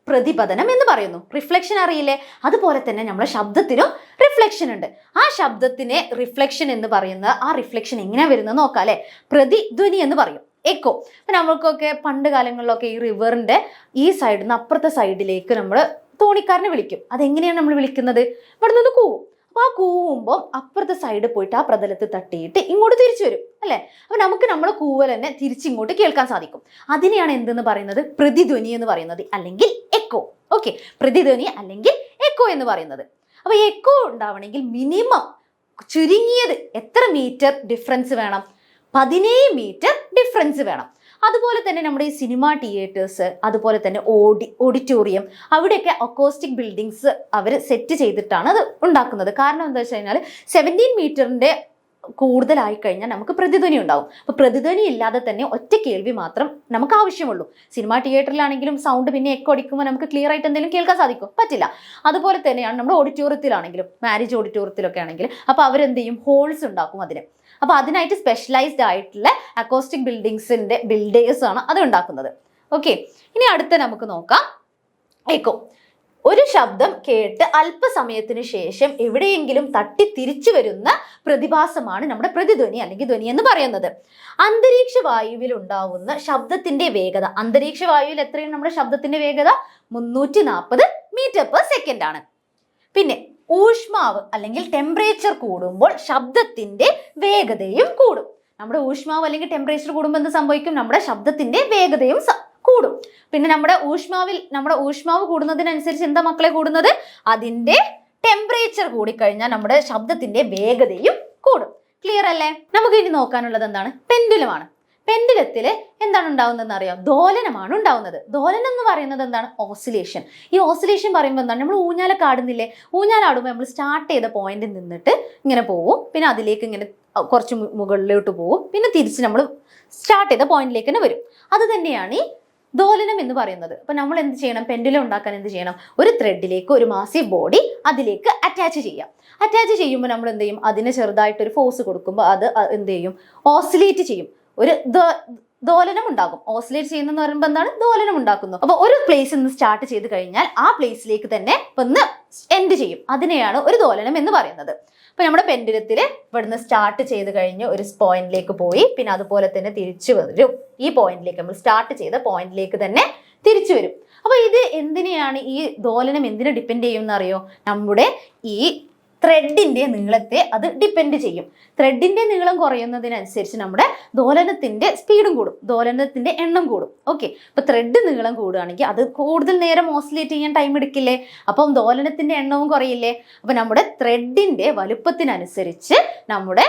പ്രതിപതനം എന്ന് പറയുന്നു. റിഫ്ലക്ഷൻ അറിയില്ലേ? അതുപോലെ തന്നെ നമ്മുടെ ശബ്ദത്തിനും റിഫ്ലക്ഷൻ ഉണ്ട്. ആ ശബ്ദത്തിനെ റിഫ്ലക്ഷൻ എന്ന് പറയുന്ന ആ റിഫ്ലക്ഷൻ എങ്ങനെയാ വരുന്നത് നോക്കാം അല്ലെ. പ്രതിധ്വനി എന്ന് പറയും, എക്കോ. നമ്മൾക്കൊക്കെ പണ്ട് കാലങ്ങളിലൊക്കെ ഈ റിവറിന്റെ ഈ സൈഡിൽ നിന്ന് അപ്പുറത്തെ സൈഡിലേക്ക് നമ്മൾ തോണിക്കാരനെ വിളിക്കും. അതെങ്ങനെയാണ് നമ്മൾ വിളിക്കുന്നത്? ഇവിടെ നിന്ന് കൂവും. അപ്പൊ ആ കൂവുമ്പോൾ അപ്പുറത്തെ സൈഡ് പോയിട്ട് ആ പ്രതലത്തിൽ തട്ടിയിട്ട് ഇങ്ങോട്ട് തിരിച്ചു വരും അല്ലെ. അപ്പൊ നമുക്ക് നമ്മളെ കൂവൽ തന്നെ തിരിച്ചിങ്ങോട്ട് കേൾക്കാൻ സാധിക്കും. അതിനെയാണ് എന്തെന്ന് പറയുന്നത്? പ്രതിധ്വനി എന്ന് പറയുന്നത്, അല്ലെങ്കിൽ എക്കോ. ഓക്കെ, പ്രതിധ്വനി അല്ലെങ്കിൽ എക്കോ എന്ന് പറയുന്നത്. അപ്പൊ എക്കോ ഉണ്ടാവണമെങ്കിൽ മിനിമം ചുരുങ്ങിയത് എത്ര മീറ്റർ ഡിഫറൻസ് വേണം? 17 മീറ്റർ ഡിഫറൻസ് വേണം. അതുപോലെ തന്നെ നമ്മുടെ ഈ സിനിമ തിയേറ്റേഴ്സ്, അതുപോലെ തന്നെ ഓഡിറ്റോറിയം, അവിടെയൊക്കെ അക്കോസ്റ്റിക് ബിൽഡിങ്സ് അവർ സെറ്റ് ചെയ്തിട്ടാണ് അത് ഉണ്ടാക്കുന്നത്. കാരണം എന്താ വെച്ച് കഴിഞ്ഞാൽ 17 മീറ്ററിന്റെ കൂടുതലായി കഴിഞ്ഞാൽ നമുക്ക് പ്രതിധ്വനി ഉണ്ടാവും. അപ്പൊ പ്രതിധ്വനി ഇല്ലാതെ തന്നെ ഒറ്റ കേൾവി മാത്രം നമുക്ക് ആവശ്യമുള്ളൂ. സിനിമ തിയേറ്ററിലാണെങ്കിലും സൗണ്ട് പിന്നെ എക്കോ അടിക്കുമ്പോൾ നമുക്ക് ക്ലിയർ ആയിട്ട് എന്തെങ്കിലും കേൾക്കാൻ സാധിക്കും? പറ്റില്ല. അതുപോലെ തന്നെയാണ് നമ്മുടെ ഓഡിറ്റോറിയത്തിലാണെങ്കിലും, മാരേജ് ഓഡിറ്റോറിയത്തിലൊക്കെ ആണെങ്കിലും, അപ്പൊ അവരെന്ത് ചെയ്യും? ഹോൾസ് ഉണ്ടാക്കും അതിന്. അപ്പൊ അതിനായിട്ട് സ്പെഷ്യലൈസ്ഡ് ആയിട്ടുള്ള അക്കോസ്റ്റിക് ബിൽഡിങ്സിന്റെ ബിൽഡേഴ്സ് ആണ് അത് ഉണ്ടാക്കുന്നത്. ഓക്കെ, ഇനി അടുത്ത നമുക്ക് നോക്കാം എക്കോ. ഒരു ശബ്ദം കേട്ട് അല്പസമയത്തിന് ശേഷം എവിടെയെങ്കിലും തട്ടി തിരിച്ചു വരുന്ന പ്രതിഭാസമാണ് നമ്മുടെ പ്രതിധ്വനി അല്ലെങ്കിൽ ധ്വനി എന്ന് പറയുന്നത്. അന്തരീക്ഷ വായുവിൽ ഉണ്ടാവുന്ന ശബ്ദത്തിന്റെ വേഗത, അന്തരീക്ഷ വായുവിൽ എത്രയാണ് നമ്മുടെ ശബ്ദത്തിന്റെ വേഗത? 340 മീറ്റർ പെർ സെക്കൻഡ് ആണ്. പിന്നെ ഊഷ്മാവ് അല്ലെങ്കിൽ ടെമ്പറേച്ചർ കൂടുമ്പോൾ ശബ്ദത്തിന്റെ വേഗതയും കൂടും. നമ്മുടെ ഊഷ്മാവ് അല്ലെങ്കിൽ ടെമ്പറേച്ചർ കൂടുമ്പോൾ എന്ത് സംഭവിക്കും? നമ്മുടെ ശബ്ദത്തിന്റെ വേഗതയും കൂടും. പിന്നെ നമ്മുടെ ഊഷ്മാവ് കൂടുന്നതിനനുസരിച്ച് എന്താ മക്കളെ കൂടുന്നത്? അതിന്റെ ടെമ്പറേച്ചർ കൂടിക്കഴിഞ്ഞാൽ നമ്മുടെ ശബ്ദത്തിന്റെ വേഗതയും കൂടും. ക്ലിയർ അല്ലേ? നമുക്ക് ഇനി നോക്കാനുള്ളത് എന്താണ്? പെൻഡുലമാണ്. പെൻഡുലത്തില് എന്താണ് ഉണ്ടാവുന്നതെന്ന് അറിയാം? ദോലനമാണ് ഉണ്ടാവുന്നത്. ദോലനം എന്ന് പറയുന്നത് എന്താണ്? ഓസിലേഷൻ. ഈ ഓസിലേഷൻ പറയുമ്പോൾ എന്താണ്? നമ്മൾ ഊഞ്ഞാലൊക്കെ ആടുന്നില്ലേ? ഊഞ്ഞാലാടുമ്പോൾ നമ്മൾ സ്റ്റാർട്ട് ചെയ്ത പോയിന്റിൽ നിന്നിട്ട് ഇങ്ങനെ പോവും, പിന്നെ അതിലേക്ക് ഇങ്ങനെ കുറച്ച് മുകളിലോട്ട് പോവും, പിന്നെ തിരിച്ച് നമ്മൾ സ്റ്റാർട്ട് ചെയ്ത പോയിന്റിലേക്ക് തന്നെ വരും. അത് തന്നെയാണ് ഈ ദോലനം എന്ന് പറയുന്നത്. അപ്പൊ നമ്മൾ എന്ത് ചെയ്യണം? പെൻഡുലം ഉണ്ടാക്കാൻ എന്ത് ചെയ്യണം? ഒരു ത്രെഡിലേക്ക് ഒരു മാസീവ് ബോഡി അതിലേക്ക് അറ്റാച്ച് ചെയ്യാം. അറ്റാച്ച് ചെയ്യുമ്പോൾ നമ്മൾ എന്ത് ചെയ്യും? അതിന് ചെറുതായിട്ടൊരു ഫോഴ്സ് കൊടുക്കുമ്പോൾ അത് എന്ത് ചെയ്യും? ഓസിലേറ്റ് ചെയ്യും. ഒരു ദോലനം ഉണ്ടാകും. ഓസിലേറ്റ് ചെയ്യുന്നതെന്ന് പറയുമ്പോൾ എന്താണ്? ദോലനം ഉണ്ടാക്കുന്നു. അപ്പൊ ഒരു പ്ലേസിൽ നിന്ന് സ്റ്റാർട്ട് ചെയ്ത് കഴിഞ്ഞാൽ ആ പ്ലേസിലേക്ക് തന്നെ വന്ന് എൻഡ് ചെയ്യും. അതിനെയാണ് ഒരു ദോലനം എന്ന് പറയുന്നത്. അപ്പൊ നമ്മുടെ പെൻഡുലത്തില് ഇവിടുന്ന് സ്റ്റാർട്ട് ചെയ്ത് കഴിഞ്ഞ് ഒരു പോയിന്റിലേക്ക് പോയി, പിന്നെ അതുപോലെ തന്നെ തിരിച്ചു വരും. ഈ പോയിന്റിലേക്ക് നമ്മൾ സ്റ്റാർട്ട് ചെയ്ത പോയിന്റിലേക്ക് തന്നെ തിരിച്ചു വരും. അപ്പൊ ഇത് എന്തിനെയാണ്? ഈ ദോലനം എന്തിനെ ഡിപ്പെൻഡ് ചെയ്യുമെന്ന് അറിയോ? നമ്മുടെ ഈ ത്രെഡിന്റെ നീളത്തെ അത് ഡിപ്പെൻഡ് ചെയ്യും. ത്രെഡിന്റെ നീളം കുറയുന്നതിനനുസരിച്ച് നമ്മുടെ ദോലനത്തിന്റെ സ്പീഡും കൂടും, ദോലനത്തിന്റെ എണ്ണം കൂടും. ഓക്കെ, അപ്പൊ ത്രെഡ് നീളം കൂടുകയാണെങ്കിൽ അത് കൂടുതൽ നേരം ഓസിലേറ്റ് ചെയ്യാൻ ടൈം എടുക്കില്ലേ, അപ്പം ദോലനത്തിന്റെ എണ്ണവും കുറയില്ലേ. അപ്പൊ നമ്മുടെ ത്രെഡിന്റെ വലുപ്പത്തിനനുസരിച്ച് നമ്മുടെ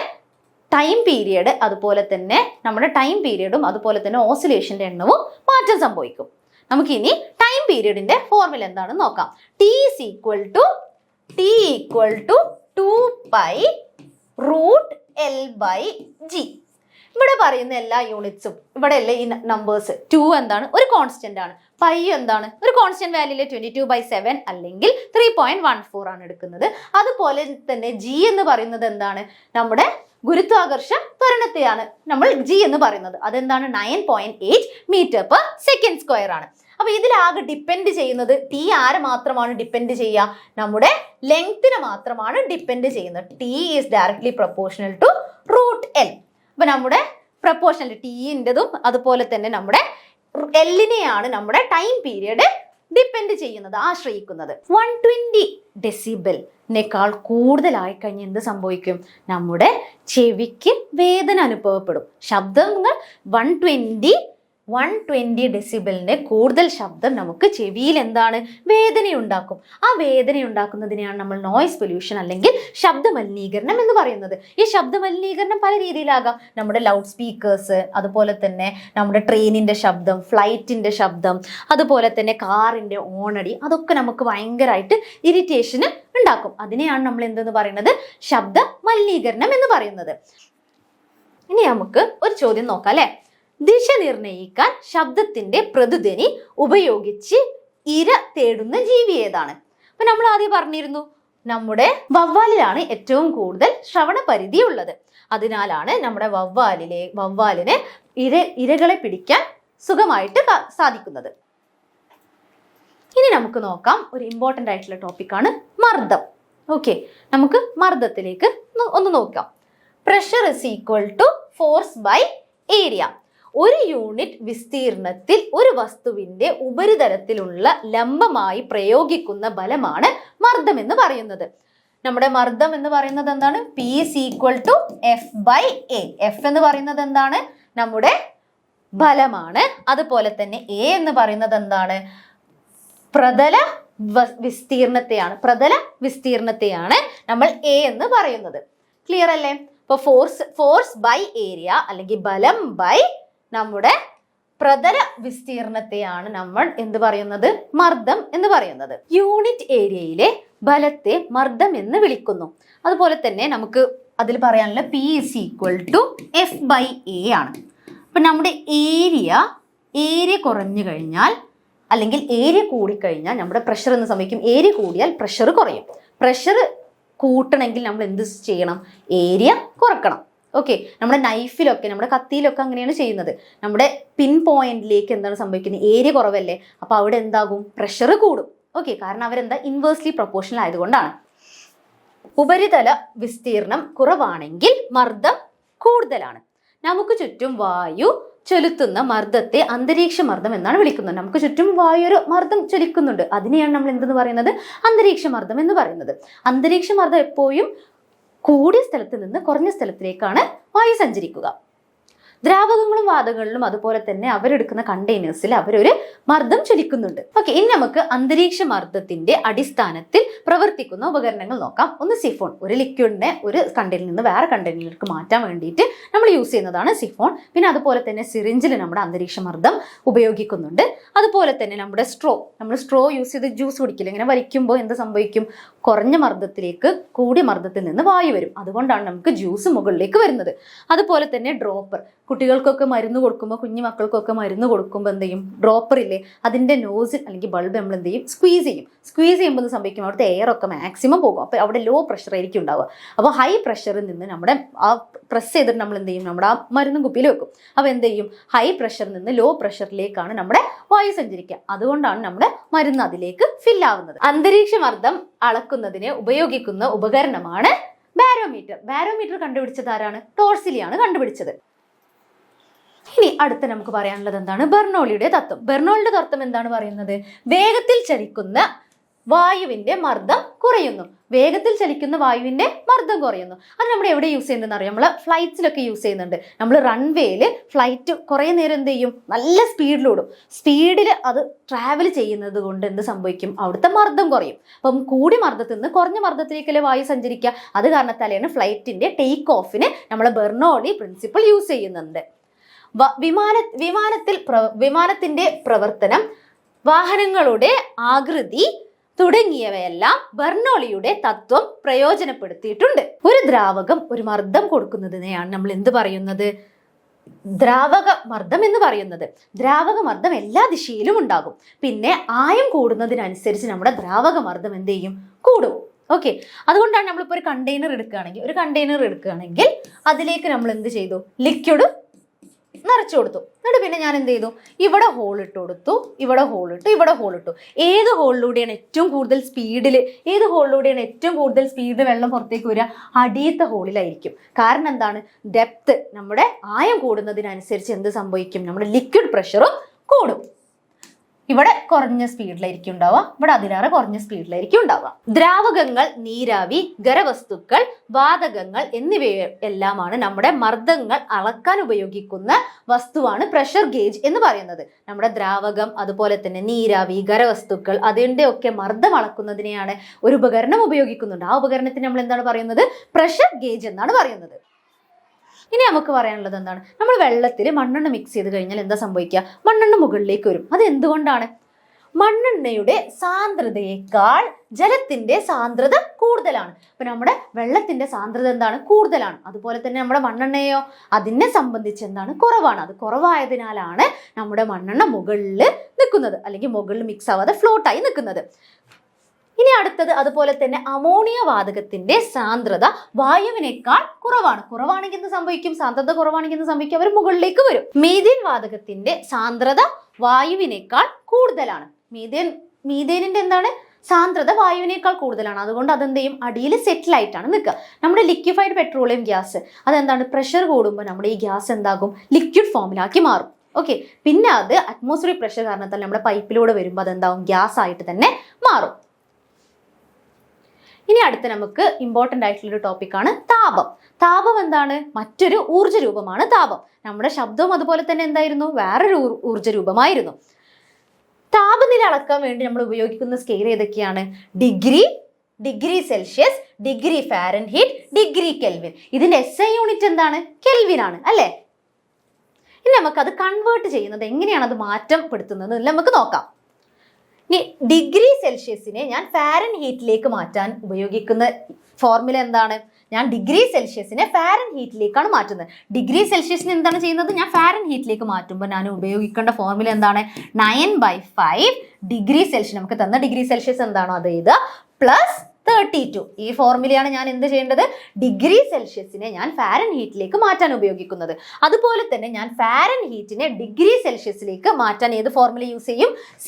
ടൈം പീരിയഡ് അതുപോലെ തന്നെ നമ്മുടെ ടൈം പീരിയഡും അതുപോലെ തന്നെ ഓസിലേഷന്റെ എണ്ണവും മാറ്റം സംഭവിക്കും. നമുക്കിനി ടൈം പീരിയഡിന്റെ ഫോർമുല എന്താണെന്ന് നോക്കാം. T = 2π √L/G. ഇവിടെ പറയുന്ന എല്ലാ യൂണിറ്റ്സും ഇവിടെ അല്ലേ ഈ നമ്പേഴ്സ്. 2 എന്താണ്? ഒരു കോൺസ്റ്റന്റ് ആണ്. പൈ എന്താണ്? ഒരു കോൺസ്റ്റന്റ് വാല്യൂലെ 22/7 അല്ലെങ്കിൽ 3.14 ആണ് എടുക്കുന്നത്. അതുപോലെ തന്നെ G എന്ന് പറയുന്നത് എന്താണ്? നമ്മുടെ ഗുരുത്വാകർഷ ത്വരണത്തെയാണ് നമ്മൾ G എന്ന് പറയുന്നത്. അതെന്താണ്? 9.8 m/s² ആണ്. അപ്പൊ ഇതിലാകെ ഡിപ്പെൻഡ് ചെയ്യുന്നത് T ആരെ മാത്രമാണ് ഡിപ്പെൻഡ് ചെയ്യുക? നമ്മുടെ ലെങ്തിനെ മാത്രമാണ് ഡിപ്പെൻഡ് ചെയ്യുന്നത്. T is directly proportional to √L. അപ്പൊ നമ്മുടെ പ്രൊപ്പോർഷണൽ Tൻ്റെതും അതുപോലെ തന്നെ നമ്മുടെ Lനെയാണ് നമ്മുടെ ടൈം പീരിയഡ് ഡിപ്പെൻഡ് ചെയ്യുന്നത്, ആശ്രയിക്കുന്നത്. 120 ഡെസിബലിനേക്കാൾ കൂടുതലായി കഴിഞ്ഞ് എന്ത് സംഭവിക്കും? നമ്മുടെ ചെവിക്ക് വേദന അനുഭവപ്പെടും. ശബ്ദങ്ങൾ 120 ഡെസിബലിന് കൂടുതൽ ശബ്ദം നമുക്ക് ചെവിയിൽ എന്താണ്? വേദനയുണ്ടാക്കും. ആ വേദനയുണ്ടാക്കുന്നതിനെയാണ് നമ്മൾ നോയ്സ് പൊല്യൂഷൻ അല്ലെങ്കിൽ ശബ്ദ മലിനീകരണം എന്ന് പറയുന്നത്. ഈ ശബ്ദ മലിനീകരണം പല രീതിയിലാകാം. നമ്മുടെ ലൗഡ് സ്പീക്കേഴ്സ്, അതുപോലെ തന്നെ നമ്മുടെ ട്രെയിനിന്റെ ശബ്ദം, ഫ്ലൈറ്റിന്റെ ശബ്ദം, അതുപോലെ തന്നെ കാറിന്റെ ഓണടി, അതൊക്കെ നമുക്ക് ഭയങ്കരമായിട്ട് ഇറിറ്റേഷന് ഉണ്ടാക്കും. അതിനെയാണ് നമ്മൾ എന്തെന്ന് പറയുന്നത്? ശബ്ദ മലിനീകരണം എന്ന് പറയുന്നത്. ഇനി നമുക്ക് ഒരു ചോദ്യം നോക്കാം അല്ലെ. ദിശ നിർണയിക്കാൻ ശബ്ദത്തിന്റെ പ്രതിധ്വനി ഉപയോഗിച്ച് ഇര തേടുന്ന ജീവി ഏതാണ്? അപ്പൊ നമ്മൾ ആദ്യം പറഞ്ഞിരുന്നു നമ്മുടെ വവ്വാലിലാണ് ഏറ്റവും കൂടുതൽ ശ്രവണ പരിധി ഉള്ളത്. അതിനാലാണ് നമ്മുടെ വവ്വാലിന് ഇരകളെ പിടിക്കാൻ സുഖമായിട്ട് സാധിക്കുന്നത്. ഇനി നമുക്ക് നോക്കാം, ഒരു ഇമ്പോർട്ടൻ്റ് ആയിട്ടുള്ള ടോപ്പിക്കാണ് മർദ്ദം. ഓക്കെ, നമുക്ക് മർദ്ദത്തിലേക്ക് ഒന്ന് നോക്കാം. Pressure is equal to force by area. ഒരു യൂണിറ്റ് വിസ്തീർണത്തിൽ ഒരു വസ്തുവിന്റെ ഉപരിതലത്തിലുള്ള ലംബമായി പ്രയോഗിക്കുന്ന ബലമാണ് മർദ്ദം എന്ന് പറയുന്നത്. നമ്മുടെ മർദ്ദം എന്ന് പറയുന്നത് എന്താണ്? P = F/A. F എന്ന് പറയുന്നത് എന്താണ്? നമ്മുടെ ബലമാണ്. അതുപോലെ തന്നെ A എന്ന് പറയുന്നത് എന്താണ്? പ്രതല വിസ്തീർണത്തെയാണ് നമ്മൾ A എന്ന് പറയുന്നത്. ക്ലിയർ അല്ലേ? ഇപ്പൊ ഫോഴ്സ് ബൈ ഏരിയ അല്ലെങ്കിൽ ബലം ബൈ നമ്മുടെ പ്രതല വിസ്തീർണത്തെയാണ് നമ്മൾ എന്ത് പറയുന്നത്? മർദ്ദം എന്ന് പറയുന്നത്. യൂണിറ്റ് ഏരിയയിലെ ബലത്തെ മർദ്ദം എന്ന് വിളിക്കുന്നു. അതുപോലെ തന്നെ നമുക്ക് അതിൽ പറയാനുള്ള P = F/A ആണ്. അപ്പൊ നമ്മുടെ ഏരിയ കുറഞ്ഞു കഴിഞ്ഞാൽ അല്ലെങ്കിൽ ഏരിയ കൂടിക്കഴിഞ്ഞാൽ നമ്മുടെ പ്രഷർ എന്ന് സംഭവിക്കും. ഏരിയ കൂടിയാൽ പ്രഷർ കുറയും. പ്രഷർ കൂട്ടണമെങ്കിൽ നമ്മൾ എന്ത് ചെയ്യണം? ഏരിയ കുറക്കണം. ഓക്കെ, നമ്മുടെ നൈഫിലൊക്കെ നമ്മുടെ കത്തിയിലൊക്കെ അങ്ങനെയാണ് ചെയ്യുന്നത്. നമ്മുടെ പിൻ പോയിന്റിലേക്ക് എന്താണ് സംഭവിക്കുന്നത്? ഏരിയ കുറവല്ലേ, അപ്പൊ അവിടെ എന്താകും? പ്രഷർ കൂടും. ഓക്കെ, കാരണം അവരെന്താ? ഇൻവേഴ്സ്ലി പ്രൊപ്പോർഷണൽ ആയതുകൊണ്ടാണ്. ഉപരിതല വിസ്തീർണം കുറവാണെങ്കിൽ മർദ്ദം കൂടുതലാണ്. നമുക്ക് ചുറ്റും വായു ചൊലുത്തുന്ന മർദ്ദത്തെ അന്തരീക്ഷ മർദ്ദം എന്നാണ് വിളിക്കുന്നത്. നമുക്ക് ചുറ്റും വായു ഒരു മർദ്ദം ചൊലിക്കുന്നുണ്ട്, അതിനെയാണ് നമ്മൾ എന്തെന്ന് പറയുന്നത്? അന്തരീക്ഷ മർദ്ദം എന്ന് പറയുന്നത്. അന്തരീക്ഷ മർദ്ദം എപ്പോഴും കൂടിയ സ്ഥലത്ത് നിന്ന് കുറഞ്ഞ സ്ഥലത്തിലേക്കാണ് വായു സഞ്ചരിക്കുക. ദ്രാവകങ്ങളും വാതകങ്ങളിലും അതുപോലെ തന്നെ അവരെടുക്കുന്ന കണ്ടെയ്നേഴ്സിൽ അവരൊരു മർദ്ദം ചൊലിക്കുന്നുണ്ട്. ഓക്കെ, ഇനി നമുക്ക് അന്തരീക്ഷ മർദ്ദത്തിന്റെ അടിസ്ഥാനത്തിൽ പ്രവർത്തിക്കുന്ന ഉപകരണങ്ങൾ നോക്കാം. ഒന്ന് സിഫോൺ. ഒരു ലിക്വിഡിനെ ഒരു കണ്ടെയ്നറിൽ നിന്ന് വേറെ കണ്ടെയ്നറിലേക്ക് മാറ്റാൻ വേണ്ടിയിട്ട് നമ്മൾ യൂസ് ചെയ്യുന്നതാണ് സിഫോൺ. പിന്നെ അതുപോലെ തന്നെ സിറിഞ്ചിൽ നമ്മുടെ അന്തരീക്ഷ മർദ്ദം ഉപയോഗിക്കുന്നുണ്ട്. അതുപോലെ തന്നെ നമ്മുടെ നമ്മൾ സ്ട്രോ യൂസ് ചെയ്ത് ജ്യൂസ് കുടിക്കില്ല, ഇങ്ങനെ വലിക്കുമ്പോൾ എന്ത് സംഭവിക്കും? കുറഞ്ഞ മർദ്ദത്തിലേക്ക് കൂടിയ മർദ്ദത്തിൽ നിന്ന് വായു വരും. അതുകൊണ്ടാണ് നമുക്ക് ജ്യൂസ് മുകളിലേക്ക് വരുന്നത്. അതുപോലെ തന്നെ ഡ്രോപ്പർ. കുട്ടികൾക്കൊക്കെ മരുന്ന് കൊടുക്കുമ്പോൾ, കുഞ്ഞു മക്കൾക്കൊക്കെ മരുന്ന് കൊടുക്കുമ്പോൾ എന്ത് ചെയ്യും? ഡ്രോപ്പർ ഇല്ലേ, അതിൻ്റെ നോസിൽ അല്ലെങ്കിൽ ബൾബ് നമ്മൾ എന്ത് ചെയ്യും? സ്ക്വീസ് ചെയ്യുമ്പോൾ എന്ത് സംഭവിക്കും? അവിടുത്തെ എയർ ഒക്കെ മാക്സിമം പോകും. അപ്പോൾ അവിടെ ലോ പ്രഷർ ആയിരിക്കും ഉണ്ടാവുക. അപ്പോൾ ഹൈ പ്രഷറിൽ നിന്ന് നമ്മുടെ ആ പ്രസ് ചെയ്തിട്ട് നമ്മൾ എന്ത് ചെയ്യും? നമ്മുടെ ആ മരുന്നും കുപ്പിയിൽ വെക്കും. അപ്പോൾ എന്ത് ചെയ്യും? ഹൈ പ്രഷറിൽ നിന്ന് ലോ പ്രഷറിലേക്കാണ് നമ്മുടെ വായു സഞ്ചരിക്കുക. അതുകൊണ്ടാണ് നമ്മുടെ മരുന്ന് അതിലേക്ക് ഫില്ലാവുന്നത്. അന്തരീക്ഷ മർദ്ദം അളക്കുന്നതിന് ഉപയോഗിക്കുന്ന ഉപകരണമാണ് ബാരോമീറ്റർ. ബാരോമീറ്റർ കണ്ടുപിടിച്ചത് ആരാണ്? ടോർസിലിയാണ് കണ്ടുപിടിച്ചത്. ഇനി അടുത്ത നമുക്ക് പറയാനുള്ളത് എന്താണ്? ബെർണോളിയുടെ തത്വം. ബെർണോളിയുടെ തത്വം എന്താണ് പറയുന്നത്? വേഗത്തിൽ ചലിക്കുന്ന വായുവിന്റെ മർദ്ദം കുറയുന്നു. വേഗത്തിൽ ചലിക്കുന്ന വായുവിന്റെ മർദ്ദം കുറയുന്നു. അത് നമ്മൾ എവിടെ യൂസ് ചെയ്യുന്നതെന്ന് അറിയാം? നമ്മൾ ഫ്ലൈറ്റ്സിലൊക്കെ യൂസ് ചെയ്യുന്നുണ്ട്. നമ്മൾ റൺവേയിൽ ഫ്ലൈറ്റ് കുറേ നേരം എന്ത് ചെയ്യും? നല്ല സ്പീഡിലോടും. സ്പീഡിൽ അത് ട്രാവൽ ചെയ്യുന്നത് കൊണ്ട് എന്ത് സംഭവിക്കും? അവിടുത്തെ മർദ്ദം കുറയും. അപ്പം കൂടിയ മർദ്ദത്തിൽ നിന്ന് കുറഞ്ഞ മർദ്ദത്തിലേക്കല്ലേ വായു സഞ്ചരിക്കുക. അത് കാരണത്താലാണ് ഫ്ലൈറ്റിന്റെ ടേക്ക് ഓഫിന് നമ്മൾ ബെർണോളി പ്രിൻസിപ്പിൾ യൂസ് ചെയ്യുന്നുണ്ട്. വിമാനത്തിന്റെ പ്രവർത്തനം, വാഹനങ്ങളുടെ ആകൃതി തുടങ്ങിയവയെല്ലാം ബെർണോളിയുടെ തത്വം പ്രയോജനപ്പെടുത്തിയിട്ടുണ്ട്. ഒരു ദ്രാവകം ഒരു മർദ്ദം കൊടുക്കുന്നതിനെയാണ് നമ്മൾ എന്ത് പറയുന്നത്? ദ്രാവക മർദ്ദം എന്ന് പറയുന്നത്. ദ്രാവക മർദ്ദം എല്ലാ ദിശയിലും ഉണ്ടാകും. പിന്നെ ആയം കൂടുന്നതിനനുസരിച്ച് നമ്മുടെ ദ്രാവക മർദ്ദം എന്ത് ചെയ്യും? കൂടും. ഓക്കെ, അതുകൊണ്ടാണ് നമ്മളിപ്പോൾ ഒരു കണ്ടെയ്നർ എടുക്കുകയാണെങ്കിൽ അതിലേക്ക് നമ്മൾ എന്ത് ചെയ്തു? ലിക്വിഡ് നിറച്ചു കൊടുത്തു. എന്നിട്ട് പിന്നെ ഞാൻ എന്ത് ചെയ്തു? ഇവിടെ ഹോൾ ഇട്ട് കൊടുത്തു, ഇവിടെ ഹോൾ ഇട്ടു. ഏത് ഹോളിലൂടെയാണ് ഏറ്റവും കൂടുതൽ സ്പീഡ് വെള്ളം പുറത്തേക്ക് വരിക? അടിയത്തെ ഹോളിലായിരിക്കും. കാരണം എന്താണ്? ഡെപ്ത്, നമ്മുടെ ആയം കൂടുന്നതിനനുസരിച്ച് എന്ത് സംഭവിക്കും? നമ്മുടെ ലിക്വിഡ് പ്രഷറും കൂടും. ഇവിടെ കുറഞ്ഞ സ്പീഡിലായിരിക്കും ഉണ്ടാവുക, ഇവിടെ അതിലേറെ കുറഞ്ഞ സ്പീഡിലായിരിക്കും ഉണ്ടാവുക. ദ്രാവകങ്ങൾ, നീരാവി, ഖരവസ്തുക്കൾ, വാതകങ്ങൾ എന്നിവയെല്ലാമാണ് നമ്മുടെ മർദ്ദങ്ങൾ അളക്കാൻ ഉപയോഗിക്കുന്ന വസ്തുവാണ് പ്രഷർ ഗേജ് എന്ന് പറയുന്നത്. നമ്മുടെ ദ്രാവകം, അതുപോലെ തന്നെ നീരാവി, ഖരവസ്തുക്കൾ, അതിൻ്റെ ഒക്കെ മർദ്ദം അളക്കുന്നതിനെയാണ് ഒരു ഉപകരണം ഉപയോഗിക്കുന്നുണ്ട്. ആ ഉപകരണത്തിന് നമ്മൾ എന്താണ് പറയുന്നത്? പ്രഷർ ഗേജ് എന്നാണ് പറയുന്നത്. ഇനി നമുക്ക് പറയാനുള്ളത് എന്താണ്? നമ്മൾ വെള്ളത്തിൽ മണ്ണെണ്ണ മിക്സ് ചെയ്ത് കഴിഞ്ഞാൽ എന്താ സംഭവിക്കുക? മണ്ണെണ്ണ മുകളിലേക്ക് വരും. അത് എന്തുകൊണ്ടാണ്? മണ്ണെണ്ണയുടെ സാന്ദ്രതയേക്കാൾ ജലത്തിന്റെ സാന്ദ്രത കൂടുതലാണ്. അപ്പൊ നമ്മുടെ വെള്ളത്തിന്റെ സാന്ദ്രത എന്താണ്? കൂടുതലാണ്. അതുപോലെ തന്നെ നമ്മുടെ മണ്ണെണ്ണയോ അതിനെ സംബന്ധിച്ച് എന്താണ്? കുറവാണ്. അത് കുറവായതിനാലാണ് നമ്മുടെ മണ്ണെണ്ണ മുകളിൽ നിൽക്കുന്നത്, അല്ലെങ്കിൽ മുകളിൽ മിക്സ് ആവാതെ ഫ്ലോട്ടായി നിൽക്കുന്നത്. ഇനി അടുത്തത്, അതുപോലെ തന്നെ അമോണിയ വാതകത്തിന്റെ സാന്ദ്രത വായുവിനേക്കാൾ കുറവാണെങ്കിൽ എന്ത് സംഭവിക്കും? സാന്ദ്രത കുറവാണെങ്കിൽ എന്ത് സംഭവിക്കും? അവർ മുകളിലേക്ക് വരും. മീഥേൻ വാതകത്തിന്റെ സാന്ദ്രത വായുവിനേക്കാൾ കൂടുതലാണ്. മീഥേനിന്റെ എന്താണ്? സാന്ദ്രത വായുവിനേക്കാൾ കൂടുതലാണ്. അതുകൊണ്ട് അതെന്ത് ചെയ്യും? അടിയിൽ സെറ്റിൽ ആയിട്ടാണ് നിൽക്കുക. നമ്മുടെ ലിക്വിഫൈഡ് പെട്രോളിയം ഗ്യാസ് അതെന്താണ്? പ്രഷർ കൂടുമ്പോൾ നമ്മുടെ ഈ ഗ്യാസ് എന്താകും? ലിക്വിഡ് ഫോമിലാക്കി മാറും. ഓക്കെ, പിന്നെ അത് അറ്റ്മോസ്ഫിയറിക് പ്രഷർ കാരണത്താൽ നമ്മുടെ പൈപ്പിലൂടെ വരുമ്പോൾ അതെന്താവും? ഗ്യാസ് ആയിട്ട് തന്നെ മാറും. ഇനി അടുത്ത നമുക്ക് ഇമ്പോർട്ടൻ്റ് ആയിട്ടുള്ളൊരു ടോപ്പിക്കാണ് താപം. താപം എന്താണ്? മറ്റൊരു ഊർജ്ജ രൂപമാണ് താപം. നമ്മുടെ ശബ്ദവും അതുപോലെ തന്നെ എന്തായിരുന്നു? വേറൊരു ഊർജ്ജ രൂപമായിരുന്നു. താപനില അളക്കാൻ വേണ്ടി നമ്മൾ ഉപയോഗിക്കുന്ന സ്കെയിൽ ഏതൊക്കെയാണ്? Degree Celsius, degree Fahrenheit, degree kelvin. ഇതിന്റെ SI യൂണിറ്റ് എന്താണ്? കെൽവിൻ ആണ്, അല്ലേ? ഇനി നമുക്കത് കൺവേർട്ട് ചെയ്യുന്നത് എങ്ങനെയാണ്, അത് മാറ്റപ്പെടുത്തുന്നത് നമുക്ക് നോക്കാം. ഇനി ഡിഗ്രി സെൽഷ്യസിനെ ഞാൻ ഫാരൻഹീറ്റിലേക്ക് മാറ്റാൻ ഉപയോഗിക്കുന്ന ഫോർമുല എന്താണ്? ഞാൻ ഡിഗ്രി സെൽഷ്യസിനെ ഫാരൻഹീറ്റിലേക്കാണ് മാറ്റുന്നത്. ഡിഗ്രി സെൽഷ്യസിനെ എന്താണ് ചെയ്യുന്നത്? ഞാൻ ഫാരൻഹീറ്റിലേക്ക് മാറ്റുമ്പോൾ ഞാൻ ഉപയോഗിക്കേണ്ട ഫോർമുല എന്താണ്? 9/5 ഡിഗ്രി സെൽഷ്യസ്, നമുക്ക് തന്ന ഡിഗ്രി സെൽഷ്യസ് എന്താണോ അത് എഴുതുക, പ്ലസ് 32. ഈ ഫോർമുലയാണ് ഞാൻ എന്ത് ചെയ്യേണ്ടത്? ഡിഗ്രി സെൽഷ്യസിനെ ഞാൻ ഫാരൻഹീറ്റിലേക്ക് മാറ്റാൻ ഉപയോഗിക്കുന്നത്. അതുപോലെ തന്നെ ഞാൻ ഫാരൻഹീറ്റിനെ ഡിഗ്രി സെൽഷ്യസിലേക്ക് മാറ്റാൻ ഏത് ഫോർമുല യൂസ് ചെയ്യും? C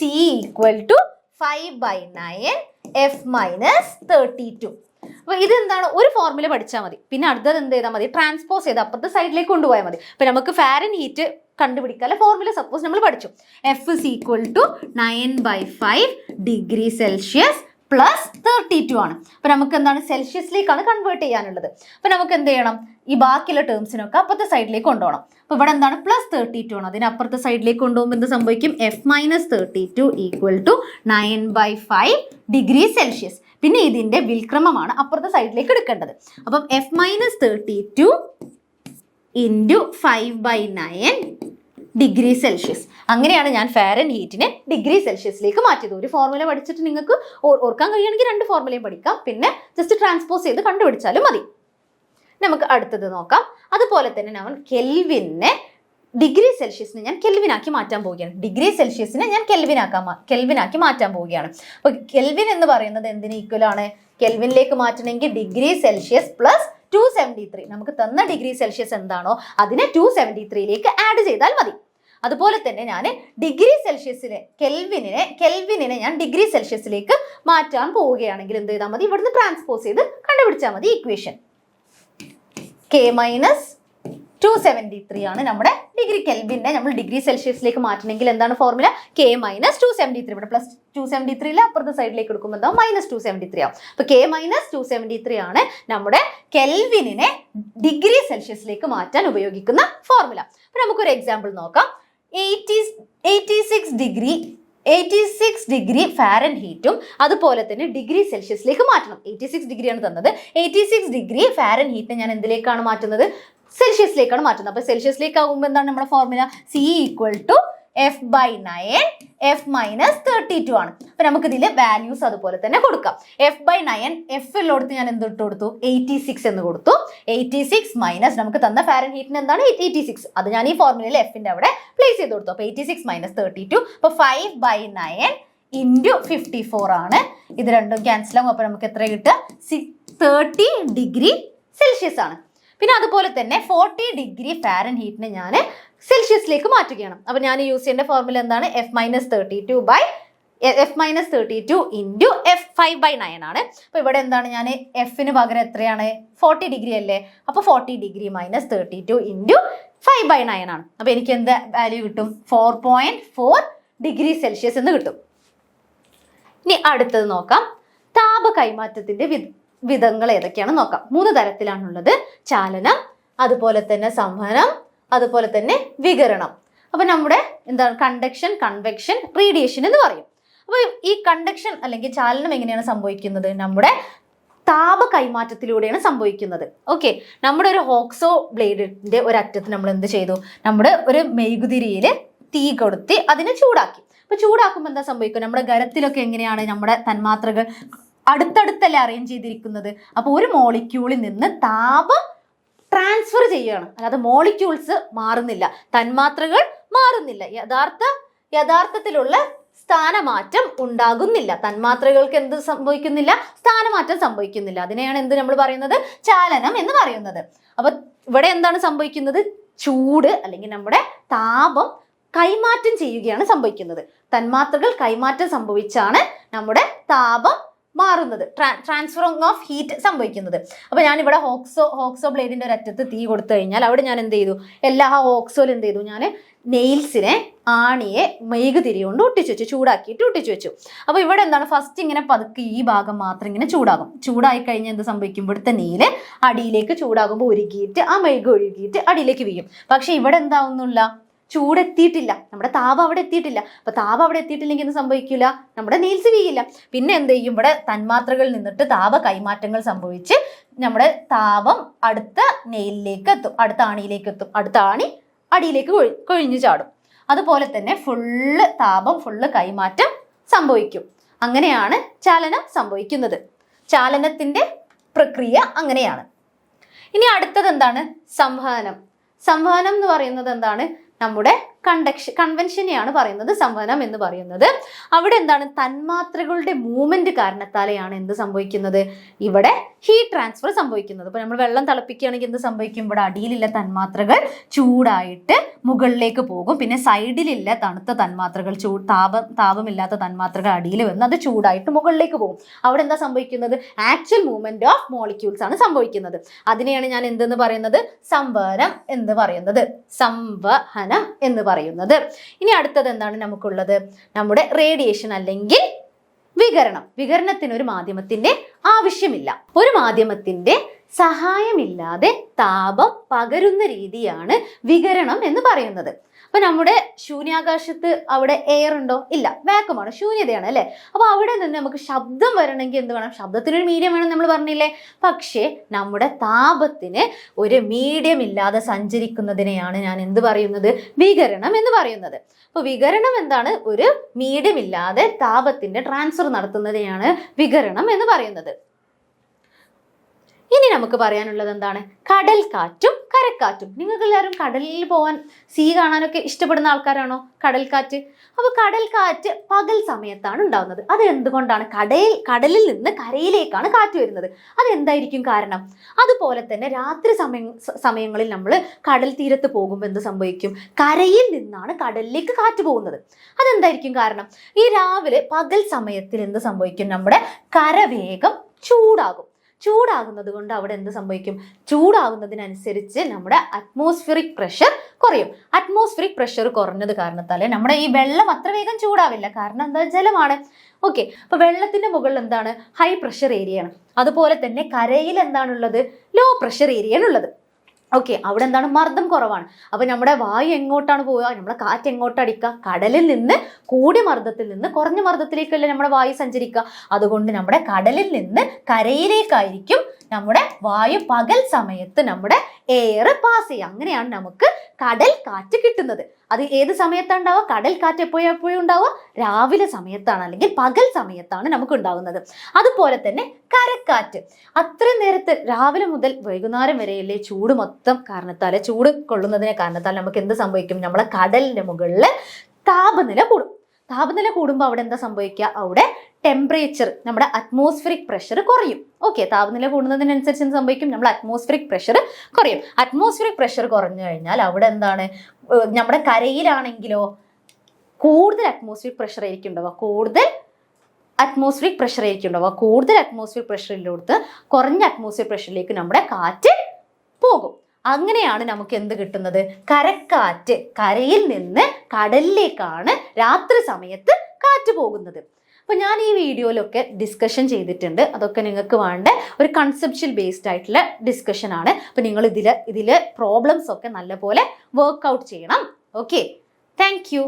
= 5/9 F - 32. അപ്പോൾ ഇതെന്താണ്? ഒരു ഫോർമുല പഠിച്ചാൽ മതി. പിന്നെ അടുത്തത് എന്ത് ചെയ്താൽ മതി? ട്രാൻസ്പോസ് ചെയ്ത് അപ്പുറത്തെ സൈഡിലേക്ക് കൊണ്ടുപോയാൽ മതി. അപ്പം നമുക്ക് ഫാരൻഹീറ്റ് കണ്ടുപിടിക്കാനുള്ള ഫോർമുല സപ്പോസ് നമ്മൾ പഠിച്ചു. F = 9/5 ഡിഗ്രി സെൽഷ്യസ് പ്ലസ് 32 ആണ്. അപ്പൊ നമുക്ക് എന്താണ്? സെൽഷ്യസിലേക്കാണ് കൺവേർട്ട് ചെയ്യാനുള്ളത്. അപ്പൊ നമുക്ക് എന്ത് ചെയ്യണം? ഈ ബാക്കിയുള്ള ടേംസിനൊക്കെ അപ്പുറത്തെ സൈഡിലേക്ക് കൊണ്ടുപോകണം. അപ്പൊ ഇവിടെ എന്താണ്? പ്ലസ് 32 ആണ്. അതിന് അപ്പുറത്തെ സൈഡിലേക്ക് കൊണ്ടുപോകുമ്പോൾ എന്ത് സംഭവിക്കും? F - 32 = 9/5 degree Celsius. പിന്നെ ഇതിന്റെ വിൽക്രമമാണ് അപ്പുറത്തെ സൈഡിലേക്ക് എടുക്കേണ്ടത്. അപ്പം F - 32 × 5/9 ഡിഗ്രി സെൽഷ്യസ്. അങ്ങനെയാണ് ഞാൻ ഫാരൻഹീറ്റിനെ ഡിഗ്രി സെൽഷ്യസിലേക്ക് മാറ്റിയത്. ഒരു ഫോർമുല പഠിച്ചിട്ട് നിങ്ങൾക്ക് ഓർക്കാൻ കഴിയുകയാണെങ്കിൽ 2 ഫോർമുലയും പഠിക്കാം. പിന്നെ ജസ്റ്റ് ട്രാൻസ്പോസ് ചെയ്ത് കണ്ടുപിടിച്ചാലും മതി. നമുക്ക് അടുത്തത് നോക്കാം. അതുപോലെ തന്നെ ഞാൻ ഡിഗ്രി സെൽഷ്യസിനെ ഞാൻ കെൽവിനാക്കി മാറ്റാൻ പോവുകയാണ്. ഡിഗ്രി സെൽഷ്യസിനെ ഞാൻ കെൽവിനാക്കി മാറ്റാൻ പോവുകയാണ്. അപ്പൊ കെൽവിൻ എന്ന് പറയുന്നത് എന്തിന് ഈക്വൽ ആണ്? കെൽവിനിലേക്ക് മാറ്റണമെങ്കിൽ ഡിഗ്രി സെൽഷ്യസ് പ്ലസ് 273. നമുക്ക് തന്ന ഡിഗ്രി സെൽഷ്യസ് എന്താണോ അതിനെ 273ലേക്ക് ആഡ് ചെയ്താൽ മതി. അതുപോലെ തന്നെ ഞാൻ ഡിഗ്രി സെൽഷ്യസിനെ കെൽവിനെ ഞാൻ ഡിഗ്രി സെൽഷ്യസിലേക്ക് മാറ്റാൻ പോവുകയാണെങ്കിൽ എന്ത് ചെയ്താൽ മതി? ഇവിടുന്ന് ട്രാൻസ്പോസ് ചെയ്ത് കണ്ടുപിടിച്ചാൽ മതി ഇക്വേഷൻ. K - 273 ആണ് നമ്മുടെ ഡിഗ്രി കെൽവിനെ നമ്മൾ ഡിഗ്രി സെൽഷ്യസിലേക്ക് മാറ്റണമെങ്കിൽ എന്താണ് ഫോർമുല? K - 273. ഇവിടെ പ്ലസ് 273 അപ്പുറത്തെ സൈഡിലേക്ക് എടുക്കുമ്പോൾ എന്താവും? -273 ആവും. അപ്പൊ K - 273 ആണ് നമ്മുടെ കെൽവിനെ ഡിഗ്രി സെൽഷ്യസിലേക്ക് മാറ്റാൻ ഉപയോഗിക്കുന്ന ഫോർമുല. അപ്പൊ നമുക്കൊരു എക്സാമ്പിൾ നോക്കാം. 86 ഡിഗ്രി ഫാരൻഹീറ്റും അതുപോലെ തന്നെ ഡിഗ്രി സെൽഷ്യസിലേക്ക് മാറ്റണം. 86 ഡിഗ്രിയാണ് തന്നത്. 86 ഡിഗ്രി ഫാരൻഹീറ്റിനെ ഞാൻ എന്തിലേക്കാണ് മാറ്റുന്നത്? സെൽഷ്യസിലേക്കാണ് മാറ്റുന്നത്. അപ്പൊ സെൽഷ്യസിലേക്ക് ആകുമ്പോൾ എന്താണ് നമ്മുടെ ഫോർമുല? C = F/9 F - 32 ആണ്. അപ്പൊ നമുക്ക് ഇതിൽ വാല്യൂസ് അതുപോലെ തന്നെ കൊടുക്കാം. F/9 F ഉള്ളടത്ത് ഞാൻ എന്ത് ഇട്ട് കൊടുത്തു? 86 എന്ന് കൊടുത്തു. 86 മൈനസ് നമുക്ക് തന്ന ഫാരൻഹീറ്റിന് എന്താണ്? 86. അത് ഞാൻ ഈ ഫോർമുലയിൽ Fന്റെ അവിടെ പ്ലേസ് ചെയ്ത് കൊടുത്തു. അപ്പൊ 86 - 32. അപ്പൊ 5/9 × 54 ആണ്. ഇത് രണ്ടും ക്യാൻസൽ ആകും. അപ്പൊ നമുക്ക് എത്ര കിട്ടുക? 30 ഡിഗ്രി സെൽഷ്യസ് ആണ്. പിന്നെ അതുപോലെ തന്നെ 40 ഡിഗ്രി ഫാരൻഹീറ്റിനെ ഞാൻ സെൽഷ്യസിലേക്ക് മാറ്റുകയാണ്. അപ്പൊ ഞാൻ യൂസ് ചെയ്യേണ്ട ഫോർമുല എന്താണ്? F - 32 × F 5/9 ആണ്. അപ്പൊ ഇവിടെ എന്താണ്? ഞാൻ എഫിന് പകരം എത്രയാണ്? 40 ഡിഗ്രി അല്ലേ? അപ്പൊ 40 ഡിഗ്രി - 32 × 5/9 ആണ്. അപ്പൊ എനിക്ക് എന്ത് വാല്യൂ കിട്ടും? 4.4 ഡിഗ്രി സെൽഷ്യസ് എന്ന് കിട്ടും. ഇനി അടുത്തത് നോക്കാം. താപ കൈമാറ്റത്തിന്റെ വിധങ്ങൾ ഏതൊക്കെയാണെന്ന് നോക്കാം. 3 തരത്തിലാണുള്ളത്: ചാലനം, അതുപോലെ തന്നെ സംവഹനം, അതുപോലെ തന്നെ വികിരണം. അപ്പൊ നമ്മുടെ എന്താണ്? കണ്ടക്ഷൻ, കൺവെക്ഷൻ, റേഡിയേഷൻ എന്ന് പറയും. അപ്പൊ ഈ കണ്ടക്ഷൻ അല്ലെങ്കിൽ ചാലനം എങ്ങനെയാണ് സംഭവിക്കുന്നത്? നമ്മുടെ താപ കൈമാറ്റത്തിലൂടെയാണ് സംഭവിക്കുന്നത്. ഓക്കെ, നമ്മുടെ ഒരു ഹോക്സോ ബ്ലേഡിന്റെ ഒരറ്റത്ത് നമ്മൾ എന്ത് ചെയ്തു? നമ്മുടെ ഒരു മെഴുകുതിരിയിൽ തീ കൊടുത്തി അതിനെ ചൂടാക്കി. അപ്പൊ ചൂടാക്കുമ്പോൾ എന്താ സംഭവിക്കുക? നമ്മുടെ ഖരത്തിലൊക്കെ എങ്ങനെയാണ് നമ്മുടെ തന്മാത്രകൾ അടുത്തടുത്തല്ലേ അറേഞ്ച് ചെയ്തിരിക്കുന്നത്? അപ്പൊ ഒരു മോളിക്യൂളിൽ നിന്ന് താപം ട്രാൻസ്ഫർ ചെയ്യുകയാണ്, അല്ലാതെ മോളിക്യൂൾസ് മാറുന്നില്ല, തന്മാത്രകൾ മാറുന്നില്ല. യഥാർത്ഥത്തിലുള്ള സ്ഥാനമാറ്റം ഉണ്ടാകുന്നില്ല. തന്മാത്രകൾക്ക് എന്ത് സംഭവിക്കുന്നില്ല? സ്ഥാനമാറ്റം സംഭവിക്കുന്നില്ല. അതിനെയാണ് എന്ത് നമ്മൾ പറയുന്നത്? ചാലനം എന്ന് പറയുന്നത്. അപ്പൊ ഇവിടെ എന്താണ് സംഭവിക്കുന്നത്? ചൂട് അല്ലെങ്കിൽ നമ്മുടെ താപം കൈമാറ്റം ചെയ്യുകയാണ് സംഭവിക്കുന്നത്. തന്മാത്രകൾ കൈമാറ്റം സംഭവിച്ചാണ് നമ്മുടെ താപം മാറുന്നത്, ട്രാൻസ്ഫറിങ് ഓഫ് ഹീറ്റ് സംഭവിക്കുന്നത്. അപ്പൊ ഞാനിവിടെ ഹോക്സോ ബ്ലേഡിന്റെ ഒരു അറ്റത്ത് തീ കൊടുത്തു കഴിഞ്ഞാൽ അവിടെ ഞാൻ എന്ത് ചെയ്തു? എല്ലാ ഹോക്സോയിൽ എന്ത് ചെയ്തു? ഞാൻ നെയിൽസിനെ, ആണിയെ മെഴുകുതിരി കൊണ്ട് ഒട്ടിച്ചു വെച്ചു, ചൂടാക്കിയിട്ട് ഒട്ടിച്ചു വെച്ചു. അപ്പൊ ഇവിടെ എന്താണ്? ഫസ്റ്റ് ഇങ്ങനെ പതുക്കെ ഈ ഭാഗം മാത്രം ഇങ്ങനെ ചൂടാകും. ചൂടായി കഴിഞ്ഞാൽ എന്ത് സംഭവിക്കും? ഇവിടുത്തെ നെയില് അടിയിലേക്ക് ചൂടാകുമ്പോൾ ഉരുകിയിട്ട് ആ മെഴുക് ഒഴുകിയിട്ട് അടിയിലേക്ക് വീഴും. പക്ഷെ ഇവിടെ എന്താവുന്നില്ല? ചൂടെത്തിയിട്ടില്ല, നമ്മുടെ താപം അവിടെ എത്തിയിട്ടില്ല. അപ്പൊ താപം അവിടെ എത്തിയിട്ടില്ലെങ്കിൽ എന്ത് സംഭവിക്കില്ല? നമ്മുടെ നെയിൽസ് വീഴില്ല. പിന്നെ എന്ത് ചെയ്യും? ഇവിടെ തന്മാത്രകളിൽ നിന്നിട്ട് താപ കൈമാറ്റങ്ങൾ സംഭവിച്ച് നമ്മുടെ താപം അടുത്ത നെയിലിലേക്ക് എത്തും, അടുത്ത ആണിയിലേക്ക് എത്തും, അടുത്ത ആണി അടിയിലേക്ക് കൊഴിഞ്ഞു ചാടും. അതുപോലെ തന്നെ താപം കൈമാറ്റം സംഭവിക്കും. അങ്ങനെയാണ് ചലനം സംഭവിക്കുന്നത്. ചാലനത്തിന്റെ പ്രക്രിയ അങ്ങനെയാണ്. ഇനി അടുത്തത് എന്താണ്? സംവഹനം. സംവഹനം എന്ന് പറയുന്നത് എന്താണ്? നമ്മുടെ കൺവെൻഷനെയാണ് പറയുന്നത് സംവഹനം എന്ന് പറയുന്നത്. അവിടെ എന്താണ്? തന്മാത്രകളുടെ മൂവ്മെന്റ് കാരണത്താലെയാണ് എന്ത് സംഭവിക്കുന്നത്? ഇവിടെ ഹീറ്റ് ട്രാൻസ്ഫർ സംഭവിക്കുന്നത്. ഇപ്പൊ നമ്മൾ വെള്ളം തിളപ്പിക്കുകയാണെങ്കിൽ എന്ത് സംഭവിക്കും? ഇവിടെ അടിയിലുള്ള തന്മാത്രകൾ ചൂടായിട്ട് മുകളിലേക്ക് പോകും. പിന്നെ സൈഡിലുള്ള തണുത്ത തന്മാത്രകൾ, താപമില്ലാത്ത തന്മാത്രകൾ അടിയിൽ വന്ന് അത് ചൂടായിട്ട് മുകളിലേക്ക് പോകും. അവിടെ എന്താ സംഭവിക്കുന്നത്? ആക്ച്വൽ മൂവ്മെന്റ് ഓഫ് മോളിക്യൂൾസ് ആണ് സംഭവിക്കുന്നത്. അതിനെയാണ് ഞാൻ എന്തെന്ന് പറയുന്നത്? സംവഹനം എന്ന് പറയുന്നത്, സംവഹനം എന്ന് പറയുന്നത്. ഇനി അടുത്തത് എന്താണ് നമുക്കുള്ളത്? നമ്മുടെ റേഡിയേഷൻ അല്ലെങ്കിൽ വികിരണം. വികിരണത്തിന് ഒരു മാധ്യമത്തിന്റെ ആവശ്യമില്ല. ഒരു മാധ്യമത്തിന്റെ സഹായമില്ലാതെ താപം പകരുന്ന രീതിയാണ് വികിരണം എന്ന് പറയുന്നത്. അപ്പൊ നമ്മുടെ ശൂന്യാകാശത്ത് അവിടെ എയർ ഉണ്ടോ? ഇല്ല, വാക്വമാണ്, ശൂന്യതയാണ് അല്ലെ. അപ്പൊ അവിടെ നിന്ന് നമുക്ക് ശബ്ദം വരണമെങ്കിൽ എന്ത് വേണം? ശബ്ദത്തിനൊരു മീഡിയം വേണം നമ്മൾ പറഞ്ഞില്ലേ. പക്ഷേ നമ്മുടെ താപത്തിന് ഒരു മീഡിയം ഇല്ലാതെ സഞ്ചരിക്കുന്നതിനെയാണ് ഞാൻ എന്ത് പറയുന്നത്? വികിരണം എന്ന് പറയുന്നത്. അപ്പൊ വികിരണം എന്താണ്? ഒരു മീഡിയം ഇല്ലാതെ താപത്തിന്റെ ട്രാൻസ്ഫർ നടത്തുന്നതിനെയാണ് വികിരണം എന്ന് പറയുന്നത്. ഇനി നമുക്ക് പറയാനുള്ളത് എന്താണ്? കടൽ കാറ്റും കരക്കാറ്റും. നിങ്ങൾക്ക് എല്ലാവരും കടലിൽ പോകാൻ, സീ കാണാനൊക്കെ ഇഷ്ടപ്പെടുന്ന ആൾക്കാരാണോ? കടൽക്കാറ്റ്. അപ്പൊ കടൽക്കാറ്റ് പകൽ സമയത്താണ് ഉണ്ടാവുന്നത്. അത് എന്തുകൊണ്ടാണ്? കടലിൽ നിന്ന് കരയിലേക്കാണ് കാറ്റ് വരുന്നത്. അതെന്തായിരിക്കും കാരണം? അതുപോലെ തന്നെ രാത്രി സമയങ്ങളിൽ നമ്മൾ കടൽ തീരത്ത് പോകുമ്പോൾ എന്ത് സംഭവിക്കും? കരയിൽ നിന്നാണ് കടലിലേക്ക് കാറ്റ് പോകുന്നത്. അതെന്തായിരിക്കും കാരണം? ഈ രാവിലെ പകൽ സമയത്തിൽ എന്ത് സംഭവിക്കും? നമ്മുടെ കര വേഗം ചൂടാകും. ചൂടാകുന്നത് കൊണ്ട് അവിടെ എന്ത് സംഭവിക്കും? ചൂടാകുന്നതിനനുസരിച്ച് നമ്മുടെ അറ്റ്മോസ്ഫിയറിക് പ്രഷർ കുറയും. അറ്റ്മോസ്ഫിയറിക് പ്രഷർ കുറഞ്ഞത് കാരണത്താൽ നമ്മുടെ ഈ വെള്ളം അത്ര വേഗം ചൂടാവില്ല. കാരണം എന്താ? ജലമാണ്. ഓക്കെ, അപ്പൊ വെള്ളത്തിന്റെ മുകളിൽ എന്താണ്? ഹൈ പ്രഷർ ഏരിയയാണ്. അതുപോലെ തന്നെ കരയിൽ എന്താണുള്ളത്? ലോ പ്രഷർ ഏരിയയാണ് ഉള്ളത്. ഓക്കെ, അവിടെ എന്താണ്? മർദ്ദം കുറവാണ്. അപ്പൊ നമ്മുടെ വായു എങ്ങോട്ടാണ് പോവുക? നമ്മുടെ കാറ്റ് എങ്ങോട്ട് അടിക്കുക? കടലിൽ നിന്ന് കൂടിയ മർദ്ദത്തിൽ നിന്ന് കുറഞ്ഞ മർദ്ദത്തിലേക്കല്ലേ നമ്മുടെ വായു സഞ്ചരിക്കുക. അതുകൊണ്ട് നമ്മുടെ കടലിൽ നിന്ന് കരയിലേക്കായിരിക്കും നമ്മുടെ വായു പകൽ സമയത്ത് നമ്മുടെ എയർ പാസ് ചെയ്യുക. അങ്ങനെയാണ് നമുക്ക് കടൽ കാറ്റ് കിട്ടുന്നത്. അത് ഏത് സമയത്താണ് ഉണ്ടാവുക? കടൽ കാറ്റ് എപ്പോഴും ഉണ്ടാവുക? രാവിലെ സമയത്താണ്, അല്ലെങ്കിൽ പകൽ സമയത്താണ് നമുക്ക് ഉണ്ടാകുന്നത്. അതുപോലെ തന്നെ കരക്കാറ്റ് അത്രയും നേരത്ത് രാവിലെ മുതൽ വൈകുന്നേരം വരെയല്ലേ ചൂട് മൊത്തം കാരണത്താൽ, ചൂട് കൊള്ളുന്നതിനെ കാരണത്താൽ നമുക്ക് എന്ത് സംഭവിക്കും? നമ്മളെ കടലിന്റെ മുകളിൽ താപനില കൂടും. താപനില കൂടുമ്പോൾ അവിടെ എന്താ സംഭവിക്കുക? അവിടെ ടെമ്പറേച്ചർ, നമ്മുടെ അറ്റ്മോസ്ഫിയറിക് പ്രഷർ കുറയും. ഓക്കെ, താപനില കൂടുന്നതിനനുസരിച്ച് എന്ത് സംഭവിക്കും? നമ്മുടെ അറ്റ്മോസ്ഫിയറിക് പ്രഷർ കുറയും. അറ്റ്മോസ്ഫിയറിക് പ്രഷർ കുറഞ്ഞു കഴിഞ്ഞാൽ അവിടെ എന്താണ്? നമ്മുടെ കരയിലാണെങ്കിലോ കൂടുതൽ അറ്റ്മോസ്ഫിയറിക് പ്രഷർ ആയിരിക്കും ഉണ്ടാവുക. കൂടുതൽ അറ്റ്മോസ്ഫിയറിക് പ്രഷറിലോട്ട് കുറഞ്ഞ അറ്റ്മോസ്ഫിയർ പ്രഷറിലേക്ക് നമ്മുടെ കാറ്റ് പോകും. അങ്ങനെയാണ് നമുക്ക് എന്ത് കിട്ടുന്നത്? കരക്കാറ്റ്. കരയിൽ നിന്ന് കടലിലേക്കാണ് രാത്രി സമയത്ത് കാറ്റ് പോകുന്നത്. അപ്പൊ ഞാൻ ഈ വീഡിയോയിലൊക്കെ ഡിസ്കഷൻ ചെയ്തിട്ടുണ്ട്. അതൊക്കെ നിങ്ങൾക്ക് വേണ്ട ഒരു കൺസെപ്ച്വൽ ബേസ്ഡ് ആയിട്ടുള്ള ഡിസ്കഷൻ ആണ്. അപ്പൊ നിങ്ങൾ ഇതിലെ പ്രോബ്ലംസ് ഒക്കെ നല്ലപോലെ വർക്ക്ഔട്ട് ചെയ്യണം. Okay, thank you.